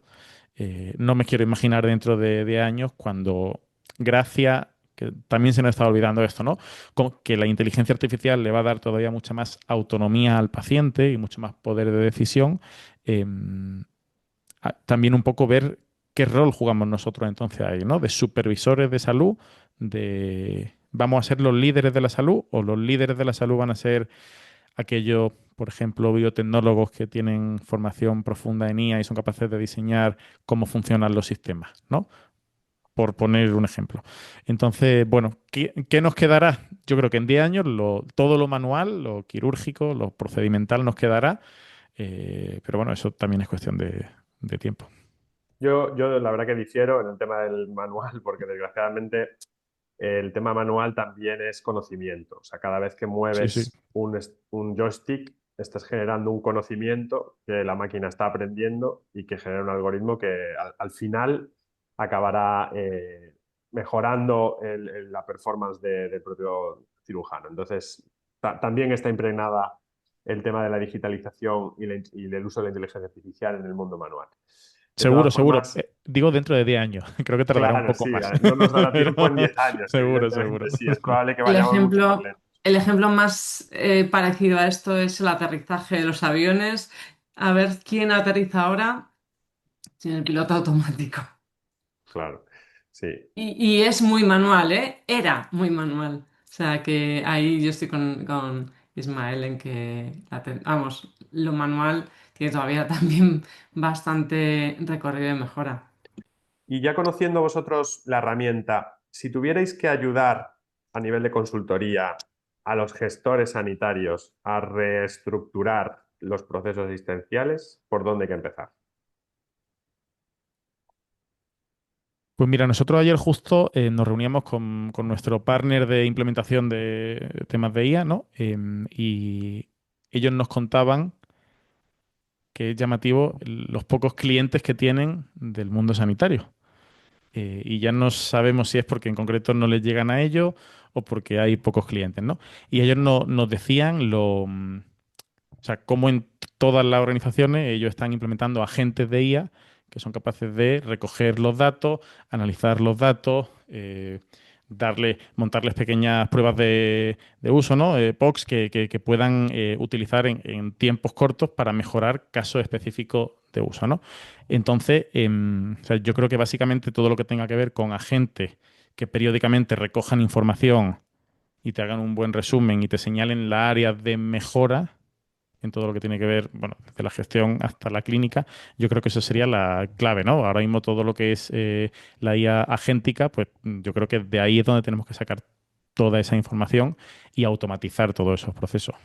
No me quiero imaginar dentro de años cuando, gracias, que también se nos está olvidando esto, ¿no? Que la inteligencia artificial le va a dar todavía mucha más autonomía al paciente y mucho más poder de decisión. eh, También un poco ver qué rol jugamos nosotros entonces ahí, ¿no? De supervisores de salud, de ¿vamos a ser los líderes de la salud o los líderes de la salud van a ser aquellos, por ejemplo, biotecnólogos que tienen formación profunda en IA y son capaces de diseñar cómo funcionan los sistemas, ¿no? Por poner un ejemplo. Entonces, bueno, ¿qué nos quedará? Yo creo que en 10 años todo lo manual, lo quirúrgico, lo procedimental nos quedará, pero bueno, eso también es cuestión de tiempo. Yo la verdad que difiero en el tema del manual, porque desgraciadamente el tema manual también es conocimiento. O sea, cada vez que Sí, sí. mueves un joystick, estás generando un conocimiento que la máquina está aprendiendo y que genera un algoritmo que al final acabará mejorando la performance del propio cirujano. Entonces, también está impregnada el tema de la digitalización y del uso de la inteligencia artificial en el mundo manual. De Seguro, todas seguro. formas, Digo dentro de 10 años. Creo que tardará un claro, poco sí, más. no nos dará Pero tiempo en 10 años, seguro, seguro. evidentemente, sí, es probable que El vayamos mucho más ejemplo, lento. el ejemplo más parecido a esto es el aterrizaje de los aviones. A ver quién aterriza ahora sin el piloto automático. Claro, sí. Y es muy manual, ¿eh? Era muy manual. O sea que ahí yo estoy con Ismael en que, vamos, lo manual tiene todavía también bastante recorrido de mejora. Y ya conociendo vosotros la herramienta, si tuvierais que ayudar a nivel de consultoría a los gestores sanitarios a reestructurar los procesos asistenciales, ¿por dónde hay que empezar? Pues mira, nosotros ayer justo nos reuníamos con nuestro partner de implementación de temas de IA, ¿no? Y ellos nos contaban que es llamativo los pocos clientes que tienen del mundo sanitario. Y ya no sabemos si es porque en concreto no les llegan a ellos o porque hay pocos clientes, ¿no? Y ellos nos decían o sea, cómo en todas las organizaciones ellos están implementando agentes de IA que son capaces de recoger los datos, analizar los datos, montarles pequeñas pruebas de uso, ¿no? POCs que puedan utilizar en tiempos cortos para mejorar casos específicos de uso, ¿no? Entonces, o sea, yo creo que básicamente todo lo que tenga que ver con agentes que periódicamente recojan información y te hagan un buen resumen y te señalen las áreas de mejora en todo lo que tiene que ver, bueno, desde la gestión hasta la clínica, yo creo que eso sería la clave, ¿no? Ahora mismo todo lo que es la IA agéntica, pues yo creo que de ahí es donde tenemos que sacar toda esa información y automatizar todos esos procesos.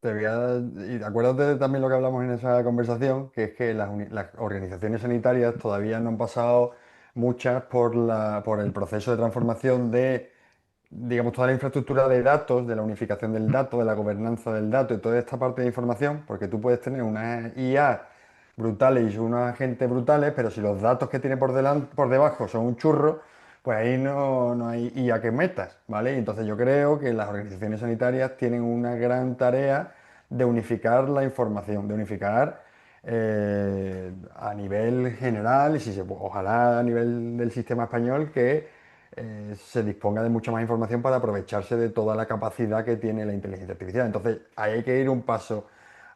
Y acuérdate de también lo que hablamos en esa conversación, que es que las organizaciones sanitarias todavía no han pasado muchas por el proceso de transformación de, digamos, toda la infraestructura de datos, de la unificación del dato, de la gobernanza del dato y toda esta parte de información, porque tú puedes tener unas IA brutales y unos agentes brutales, pero si los datos que tiene por delante, por debajo son un churro, pues ahí no hay IA que metas, ¿vale? Y entonces yo creo que las organizaciones sanitarias tienen una gran tarea de unificar la información, de unificar a nivel general y si ojalá a nivel del sistema español que se disponga de mucha más información para aprovecharse de toda la capacidad que tiene la inteligencia artificial. Entonces, ahí hay que ir un paso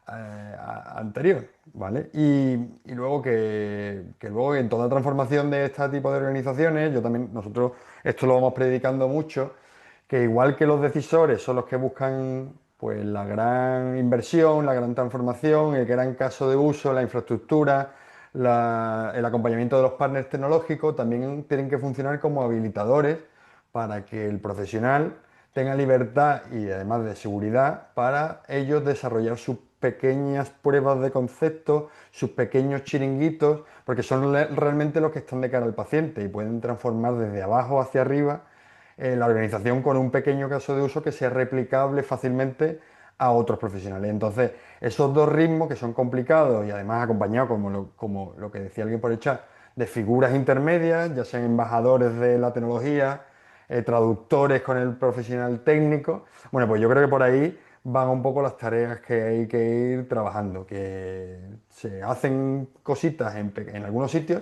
anterior, ¿vale? Y luego que luego en toda transformación de este tipo de organizaciones, yo también, nosotros esto lo vamos predicando mucho, que igual que los decisores son los que buscan pues la gran inversión, la gran transformación, el gran caso de uso, la infraestructura, el acompañamiento de los partners tecnológicos, también tienen que funcionar como habilitadores para que el profesional tenga libertad y además de seguridad para ellos desarrollar sus pequeñas pruebas de concepto, sus pequeños chiringuitos, porque son realmente los que están de cara al paciente y pueden transformar desde abajo hacia arriba la organización con un pequeño caso de uso que sea replicable fácilmente a otros profesionales. Entonces, esos dos ritmos que son complicados y además acompañados, como lo que decía alguien por el chat, de figuras intermedias, ya sean embajadores de la tecnología, traductores con el profesional técnico. Bueno, pues yo creo que por ahí van un poco las tareas que hay que ir trabajando, que se hacen cositas en algunos sitios,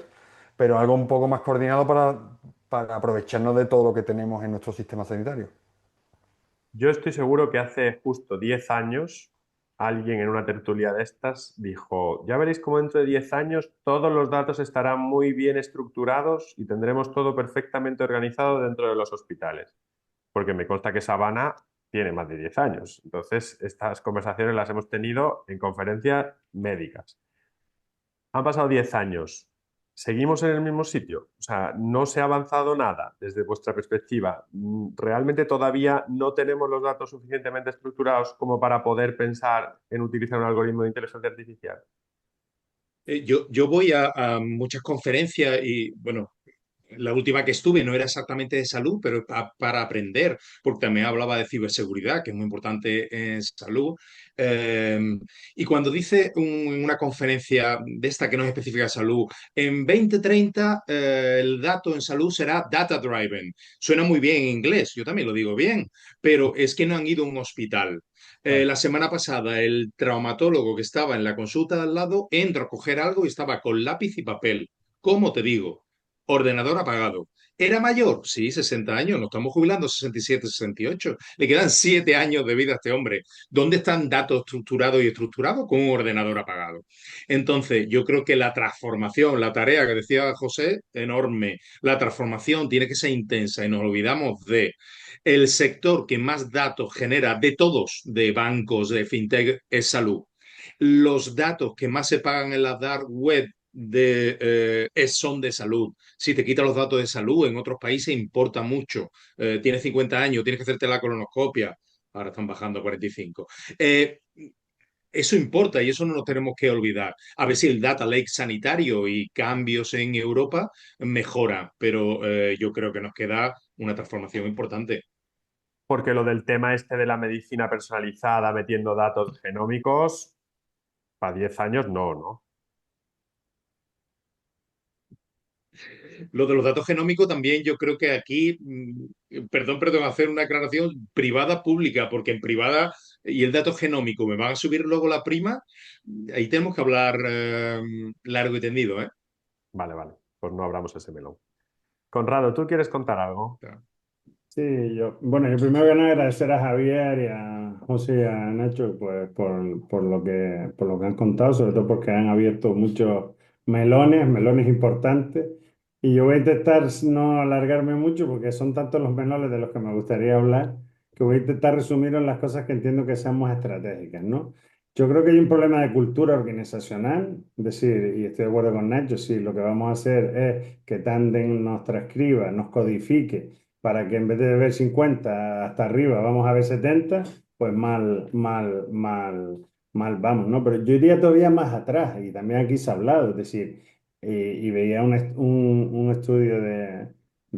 pero algo un poco más coordinado para aprovecharnos de todo lo que tenemos en nuestro sistema sanitario. Yo estoy seguro que hace justo 10 años alguien en una tertulia de estas dijo, ya veréis cómo dentro de 10 años todos los datos estarán muy bien estructurados y tendremos todo perfectamente organizado dentro de los hospitales. Porque me consta que Sabana tiene más de 10 años. Entonces, estas conversaciones las hemos tenido en conferencias médicas. Han pasado 10 años. ¿Seguimos en el mismo sitio? O sea, no se ha avanzado nada desde vuestra perspectiva. ¿Realmente todavía no tenemos los datos suficientemente estructurados como para poder pensar en utilizar un algoritmo de inteligencia artificial? Yo voy a muchas conferencias y, bueno, la última que estuve no era exactamente de salud, pero para aprender, porque también hablaba de ciberseguridad, que es muy importante en salud. Eh, y cuando dice en una conferencia de esta que no es específica de salud, en 2030 el dato en salud será data driven. Suena muy bien en inglés, yo también lo digo bien, pero es que no han ido a un hospital. Claro. La semana pasada, el traumatólogo que estaba en la consulta de al lado entró a coger algo y estaba con lápiz y papel. ¿Cómo te digo? Ordenador apagado. ¿Era mayor? Sí, 60 años. Nos estamos jubilando 67, 68. Le quedan 7 años de vida a este hombre. ¿Dónde están datos estructurados y estructurados con un ordenador apagado? Entonces, yo creo que la transformación, la tarea que decía José, enorme. La transformación tiene que ser intensa y nos olvidamos de el sector que más datos genera de todos, de bancos, de fintech, es salud. Los datos que más se pagan en la dark web son de salud. Si te quitan los datos de salud, en otros países importa mucho. Tienes 50 años, tienes que hacerte la colonoscopia. Ahora están bajando a 45. Eso importa y eso no nos tenemos que olvidar. A ver si el data lake sanitario y cambios en Europa mejoran, pero yo creo que nos queda una transformación importante. Porque lo del tema este de la medicina personalizada metiendo datos genómicos, para 10 años no, ¿no? Lo de los datos genómicos también yo creo que aquí, perdón, hacer una aclaración privada pública, porque en privada y el dato genómico me van a subir luego la prima, ahí tenemos que hablar largo y tendido, ¿eh? Vale, vale, pues no abramos ese melón. Conrado, ¿tú quieres contar algo? Sí, yo primero que nada agradecer a Javier y a José y a Nacho pues, por lo que han contado, sobre todo porque han abierto muchos melones importantes. Y yo voy a intentar no alargarme mucho porque son tantos los melones de los que me gustaría hablar, que voy a intentar resumir en las cosas que entiendo que sean más estratégicas, ¿no? Yo creo que hay un problema de cultura organizacional, es decir, y estoy de acuerdo con Nacho, si lo que vamos a hacer es que Tandem nos transcriba, nos codifique para que en vez de ver 50 hasta arriba vamos a ver 70, pues mal vamos, ¿no? Pero yo iría todavía más atrás, y también aquí se ha hablado, es decir, y veía un estudio de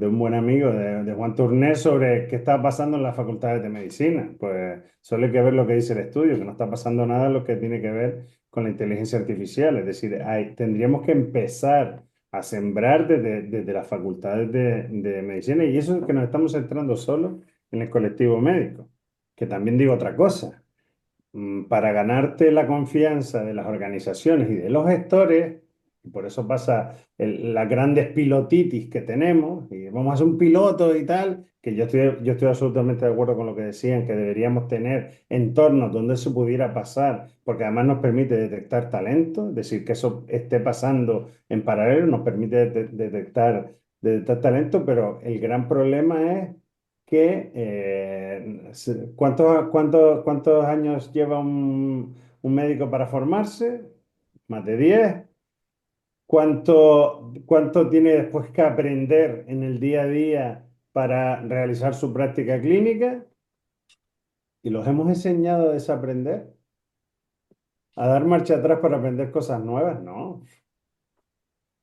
un buen amigo, de Juan Tourné, sobre qué estaba pasando en las facultades de medicina. Pues solo hay que ver lo que dice el estudio, que no está pasando nada en lo que tiene que ver con la inteligencia artificial, es decir, tendríamos que empezar a sembrar desde las facultades de medicina, y eso es que nos estamos centrando solo en el colectivo médico. Que también digo otra cosa, para ganarte la confianza de las organizaciones y de los gestores, y por eso pasa las grandes pilotitis que tenemos, y vamos a hacer un piloto y tal, que yo estoy absolutamente de acuerdo con lo que decían, que deberíamos tener entornos donde eso pudiera pasar, porque además nos permite detectar talento, es decir, que eso esté pasando en paralelo, nos permite detectar talento, pero el gran problema es que ¿cuántos años lleva un médico para formarse? Más de 10. ¿Cuánto tiene después que aprender en el día a día para realizar su práctica clínica? ¿Y los hemos enseñado a desaprender? ¿A dar marcha atrás para aprender cosas nuevas? No.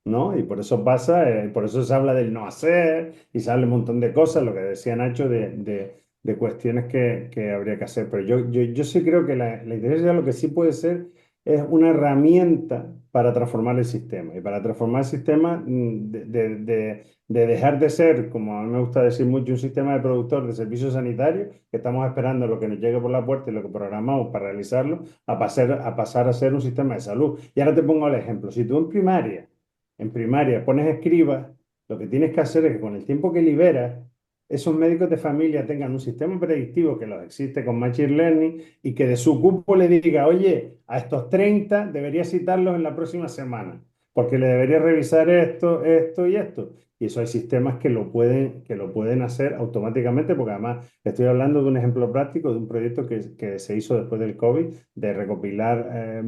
¿No? Y por eso pasa, por eso se habla del no hacer y se habla un montón de cosas, lo que decía Nacho, de cuestiones que habría que hacer. Pero yo sí creo que la inteligencia lo que sí puede ser es una herramienta para transformar el sistema. Y para transformar el sistema, de dejar de ser, como a mí me gusta decir mucho, un sistema de productor de servicios sanitarios, que estamos esperando lo que nos llegue por la puerta y lo que programamos para realizarlo, a pasar a ser un sistema de salud. Y ahora te pongo el ejemplo. Si tú en primaria pones escribas, lo que tienes que hacer es que con el tiempo que liberas, esos médicos de familia tengan un sistema predictivo que los existe con Machine Learning y que de su cupo le diga, oye, a estos 30 deberías citarlos en la próxima semana, porque le deberías revisar esto, esto y esto. Y eso hay sistemas que lo pueden hacer automáticamente, porque además estoy hablando de un ejemplo práctico de un proyecto que se hizo después del COVID, de recopilar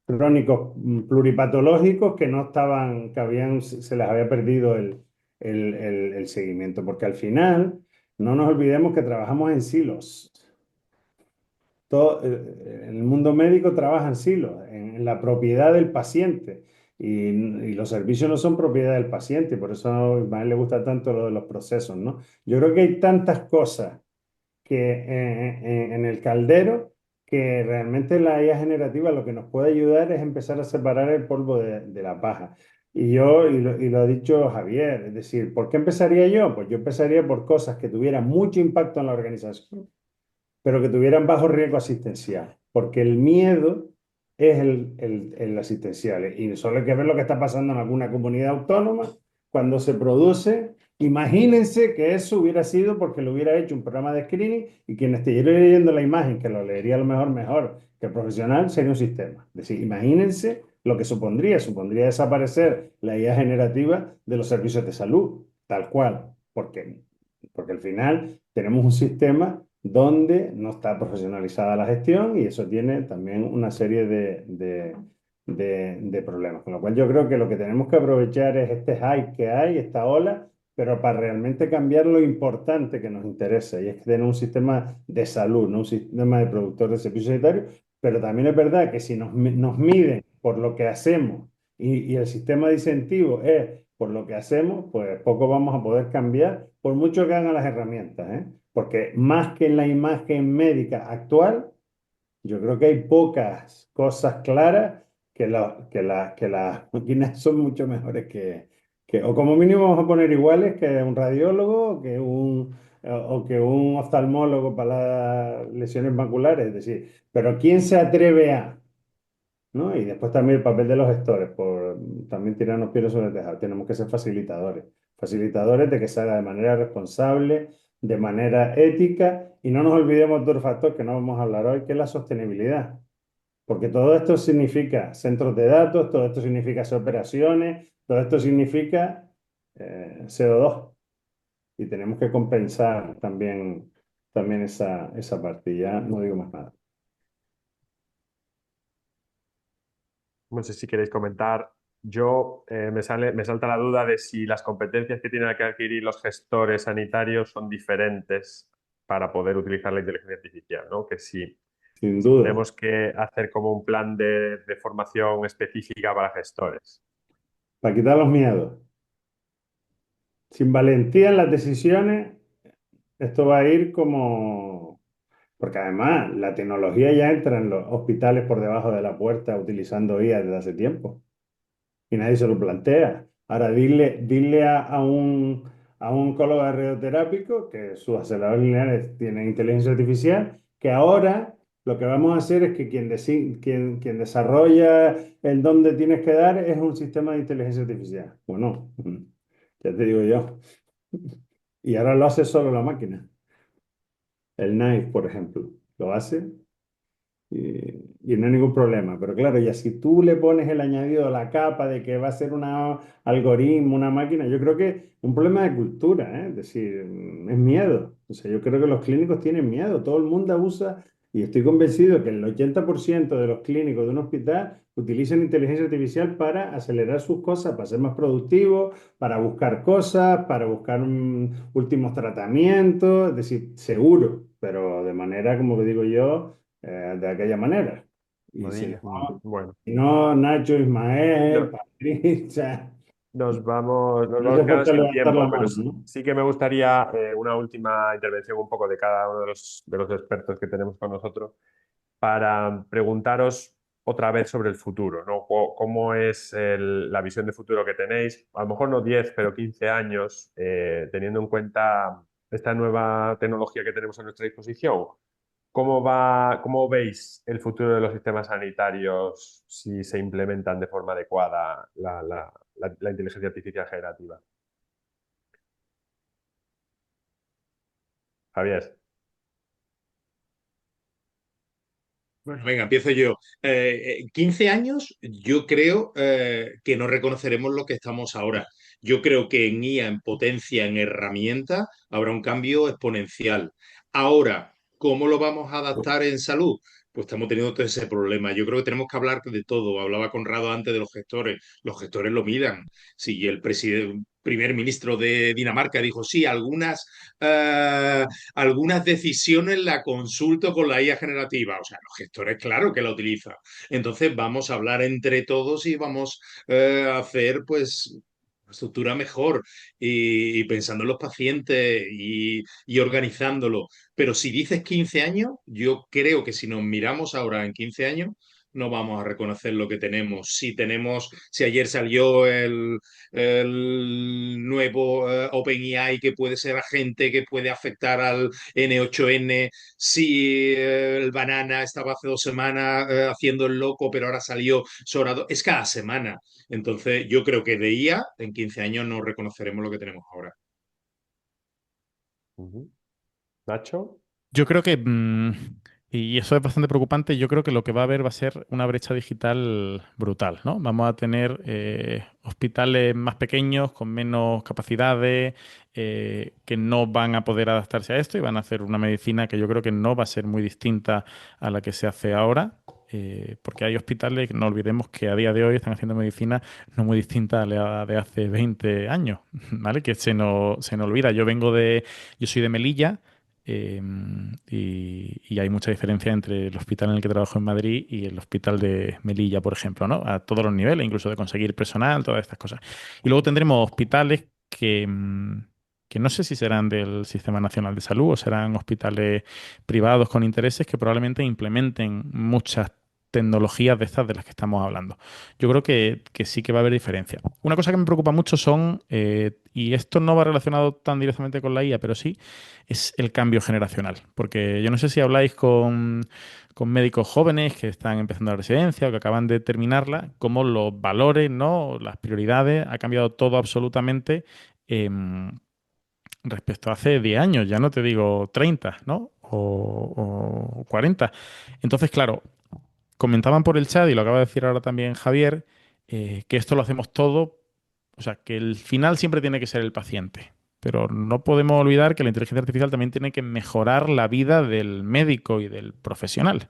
crónicos pluripatológicos que no estaban, se les había perdido el seguimiento, porque al final no nos olvidemos que trabajamos en silos. El mundo médico trabaja en silos, en la propiedad del paciente. Y los servicios no son propiedad del paciente, por eso a Ismael le gusta tanto lo de los procesos, ¿no? Yo creo que hay tantas cosas en el caldero, que realmente la IA generativa lo que nos puede ayudar es empezar a separar el polvo de la paja. Y lo ha dicho Javier, es decir, ¿por qué empezaría yo? Pues yo empezaría por cosas que tuvieran mucho impacto en la organización, pero que tuvieran bajo riesgo asistencial, porque el miedo es el asistencial. Y solo hay que ver lo que está pasando en alguna comunidad autónoma cuando se produce. Imagínense que eso hubiera sido porque lo hubiera hecho un programa de screening, y quien estuviera leyendo la imagen, que lo leería a lo mejor mejor que el profesional, sería un sistema. Es decir, imagínense lo que supondría desaparecer la IA generativa de los servicios de salud, tal cual, porque al final tenemos un sistema donde no está profesionalizada la gestión y eso tiene también una serie de problemas. Con lo cual yo creo que lo que tenemos que aprovechar es este hype que hay, esta ola, pero para realmente cambiar lo importante que nos interesa, y es que tener un sistema de salud, no un sistema de productor de servicios sanitarios, pero también es verdad que si nos miden por lo que hacemos y el sistema de incentivos es por lo que hacemos, pues poco vamos a poder cambiar, por mucho que hagan las herramientas, ¿eh? Porque más que en la imagen médica actual, yo creo que hay pocas cosas claras que las máquinas son mucho mejores o como mínimo vamos a poner iguales que un radiólogo o que un oftalmólogo para las lesiones maculares. Es decir, pero ¿quién se atreve a? ¿No? Y después también el papel de los gestores, por también tirarnos piedras sobre el tejado. Tenemos que ser facilitadores, facilitadores de que se haga de manera responsable, de manera ética, y no nos olvidemos de otro factor que no vamos a hablar hoy, que es la sostenibilidad. Porque todo esto significa centros de datos, todo esto significa hacer operaciones, todo esto significa CO2. Y tenemos que compensar también esa parte. Ya no digo más nada. No sé si queréis comentar. Yo me salta la duda de si las competencias que tienen que adquirir los gestores sanitarios son diferentes para poder utilizar la inteligencia artificial, ¿no? Que Sin si duda. tenemos que hacer como un plan de formación específica para gestores. Para quitar los miedos. Sin valentía en las decisiones, esto va a ir como... Porque además la tecnología ya entra en los hospitales por debajo de la puerta utilizando IA desde hace tiempo y nadie se lo plantea. Ahora dile a un oncólogo radioterápico que sus aceleradores lineales tienen inteligencia artificial, que ahora lo que vamos a hacer es que quien desarrolla el dónde tienes que dar es un sistema de inteligencia artificial. Bueno, ya te digo yo. Y ahora lo hace solo la máquina. El Knife, por ejemplo, lo hace y no hay ningún problema. Pero claro, ya si tú le pones el añadido, la capa de que va a ser un algoritmo, una máquina, yo creo que es un problema de cultura, ¿eh? Es decir, es miedo. O sea, yo creo que los clínicos tienen miedo. Todo el mundo abusa y estoy convencido que el 80% de los clínicos de un hospital utilizan inteligencia artificial para acelerar sus cosas, para ser más productivos, para buscar cosas, para buscar últimos tratamientos, es decir, seguro, pero de manera, como que digo yo, de aquella manera. Y si Bueno, no, Nacho, Ismael, no, Patricia, nos no vamos hace quedando falta sin levantar la tiempo, pero mano, ¿no? sí que me gustaría una última intervención un poco de cada uno de los expertos que tenemos con nosotros para preguntaros otra vez sobre el futuro, ¿no? ¿Cómo es la visión de futuro que tenéis? A lo mejor no 10 pero 15 años, teniendo en cuenta esta nueva tecnología que tenemos a nuestra disposición. ¿Cómo veis el futuro de los sistemas sanitarios si se implementan de forma adecuada la inteligencia artificial generativa? Javier. Bueno, venga, empiezo yo. 15 años, yo creo que no reconoceremos lo que estamos ahora. Yo creo que en IA, en potencia, en herramienta, habrá un cambio exponencial. Ahora, ¿cómo lo vamos a adaptar en salud? Pues estamos teniendo todo ese problema. Yo creo que tenemos que hablar de todo. Hablaba Conrado antes de los gestores. Los gestores lo miran. Si el primer ministro de Dinamarca dijo, sí, algunas decisiones la consulto con la IA generativa. O sea, los gestores, claro que la utilizan. Entonces vamos a hablar entre todos y vamos a hacer, pues, una estructura mejor y pensando en los pacientes y organizándolo. Pero si dices 15 años, yo creo que si nos miramos ahora en 15 años, no vamos a reconocer lo que tenemos. Si ayer salió el nuevo OpenAI que puede ser agente, que puede afectar al N8N, si el Banana estaba hace 2 semanas haciendo el loco, pero ahora salió Sorado, es cada semana. Entonces, yo creo que de IA en 15 años no reconoceremos lo que tenemos ahora. Ujú. Nacho. Yo creo que Y eso es bastante preocupante. Yo creo que lo que va a haber va a ser una brecha digital brutal, ¿no? Vamos a tener hospitales más pequeños, con menos capacidades, que no van a poder adaptarse a esto y van a hacer una medicina que yo creo que no va a ser muy distinta a la que se hace ahora. Porque hay hospitales, no olvidemos que a día de hoy están haciendo medicina no muy distinta a la de hace 20 años, ¿vale? Que se nos olvida. Yo soy de Melilla. Y hay mucha diferencia entre el hospital en el que trabajo en Madrid y el hospital de Melilla, por ejemplo, ¿no? A todos los niveles, incluso de conseguir personal, todas estas cosas. Y luego tendremos hospitales que no sé si serán del Sistema Nacional de Salud o serán hospitales privados con intereses que probablemente implementen muchas tecnologías de estas de las que estamos hablando. Yo creo que sí que va a haber diferencia. Una cosa que me preocupa mucho son, y esto no va relacionado tan directamente con la IA, pero sí, es el cambio generacional. Porque yo no sé si habláis con médicos jóvenes que están empezando la residencia o que acaban de terminarla, cómo los valores, ¿no? Las prioridades, ha cambiado todo absolutamente respecto a hace 10 años, ya no te digo 30, ¿no? O 40. Entonces, claro, comentaban por el chat, y lo acaba de decir ahora también Javier, que esto lo hacemos todo, o sea, que el final siempre tiene que ser el paciente. Pero no podemos olvidar que la inteligencia artificial también tiene que mejorar la vida del médico y del profesional.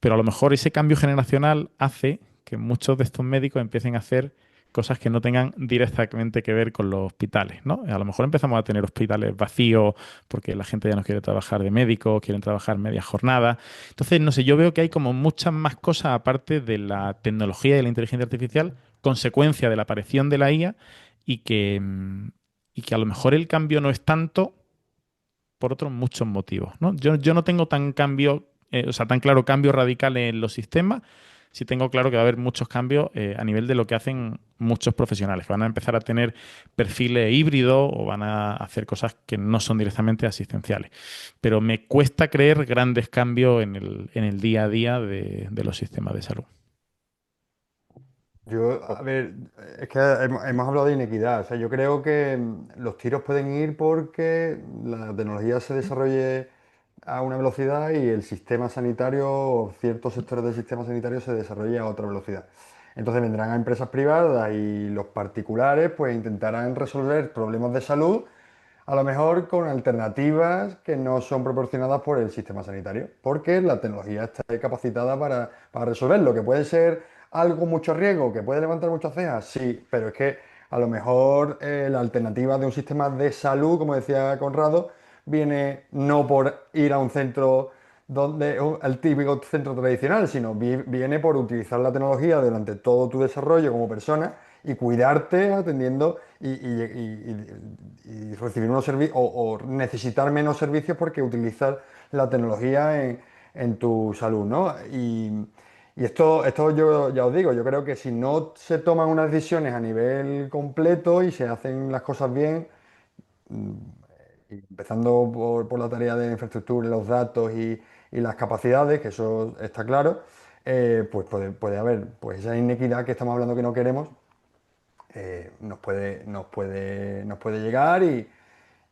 Pero a lo mejor ese cambio generacional hace que muchos de estos médicos empiecen a hacer cosas que no tengan directamente que ver con los hospitales, ¿no? A lo mejor empezamos a tener hospitales vacíos porque la gente ya no quiere trabajar de médico, quieren trabajar media jornada. Entonces, no sé, yo veo que hay como muchas más cosas aparte de la tecnología y la inteligencia artificial, consecuencia de la aparición de la IA y y que a lo mejor el cambio no es tanto por otros muchos motivos, ¿no? Yo no tengo tan cambio, o sea, tan claro cambio radical en los sistemas. Sí tengo claro que va a haber muchos cambios a nivel de lo que hacen muchos profesionales, que van a empezar a tener perfiles híbridos o van a hacer cosas que no son directamente asistenciales. Pero me cuesta creer grandes cambios en el día a día de los sistemas de salud. Yo, a ver, es que hemos hablado de inequidad. O sea, yo creo que los tiros pueden ir porque la tecnología se desarrolle a una velocidad y el sistema sanitario o ciertos sectores del sistema sanitario se desarrolle a otra velocidad. Entonces vendrán a empresas privadas y los particulares pues intentarán resolver problemas de salud a lo mejor con alternativas que no son proporcionadas por el sistema sanitario, porque la tecnología está capacitada para resolverlo, que puede ser algo mucho riesgo, que puede levantar muchas cejas, sí, pero es que a lo mejor la alternativa de un sistema de salud, como decía Conrado, viene no por ir a un centro donde el típico centro tradicional, sino viene por utilizar la tecnología durante todo tu desarrollo como persona y cuidarte atendiendo y recibir unos servicios o necesitar menos servicios porque utilizas la tecnología en tu salud, ¿no? Y esto yo ya os digo, yo creo que si no se toman unas decisiones a nivel completo y se hacen las cosas bien, y empezando por la tarea de infraestructura, y los datos y las capacidades, que eso está claro, pues puede haber pues esa inequidad que estamos hablando que no queremos, nos puede llegar y-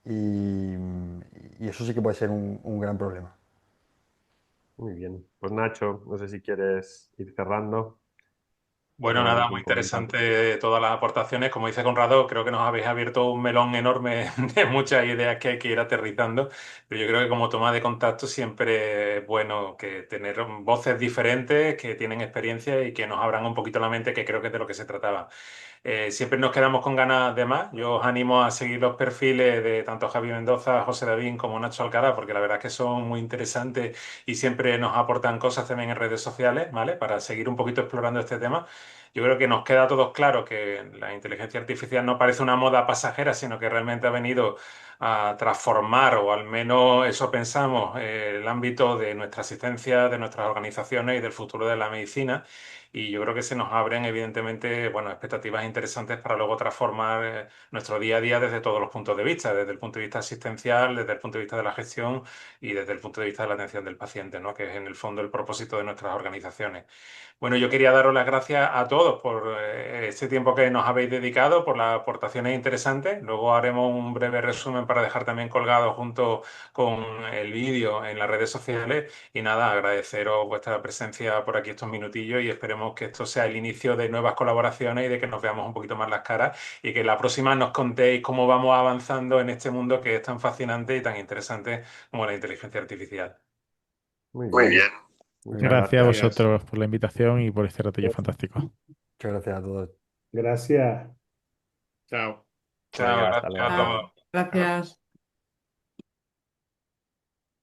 y eso sí que puede ser un gran problema. Muy bien. Pues Nacho, no sé si quieres ir cerrando. Bueno, nada, muy ¿Algún comentario? interesante todas las aportaciones. Como dice Conrado, creo que nos habéis abierto un melón enorme de muchas ideas que hay que ir aterrizando. Pero yo creo que como toma de contacto siempre es bueno que tener voces diferentes que tienen experiencia y que nos abran un poquito la mente, que creo que es de lo que se trataba. Siempre nos quedamos con ganas de más. Yo os animo a seguir los perfiles de tanto Javi Mendoza, José David como Nacho Alcaraz, porque la verdad es que son muy interesantes y siempre nos aportan cosas también en redes sociales, ¿vale? Para seguir un poquito explorando este tema. Yo creo que nos queda a todos claro que la inteligencia artificial no parece una moda pasajera, sino que realmente ha venido a transformar, o al menos eso pensamos, el ámbito de nuestra asistencia, de nuestras organizaciones y del futuro de la medicina. Y yo creo que se nos abren, evidentemente, bueno, expectativas interesantes para luego transformar nuestro día a día desde todos los puntos de vista, desde el punto de vista asistencial, desde el punto de vista de la gestión y desde el punto de vista de la atención del paciente, ¿no? Que es en el fondo el propósito de nuestras organizaciones. Bueno, yo quería daros las gracias a todos por este tiempo que nos habéis dedicado, por las aportaciones interesantes. Luego haremos un breve resumen para para dejar también colgado junto con el vídeo en las redes sociales. Y nada, agradeceros vuestra presencia por aquí estos minutillos y esperemos que esto sea el inicio de nuevas colaboraciones y de que nos veamos un poquito más las caras y que la próxima nos contéis cómo vamos avanzando en este mundo que es tan fascinante y tan interesante como la inteligencia artificial. Muy Muy bien. bien. Muchas Gracias a gracias. vosotros por la invitación y por este ratillo fantástico. Muchas gracias a todos. Gracias. Chao. Chao, Venga, hasta gracias a luego. todos. Gracias.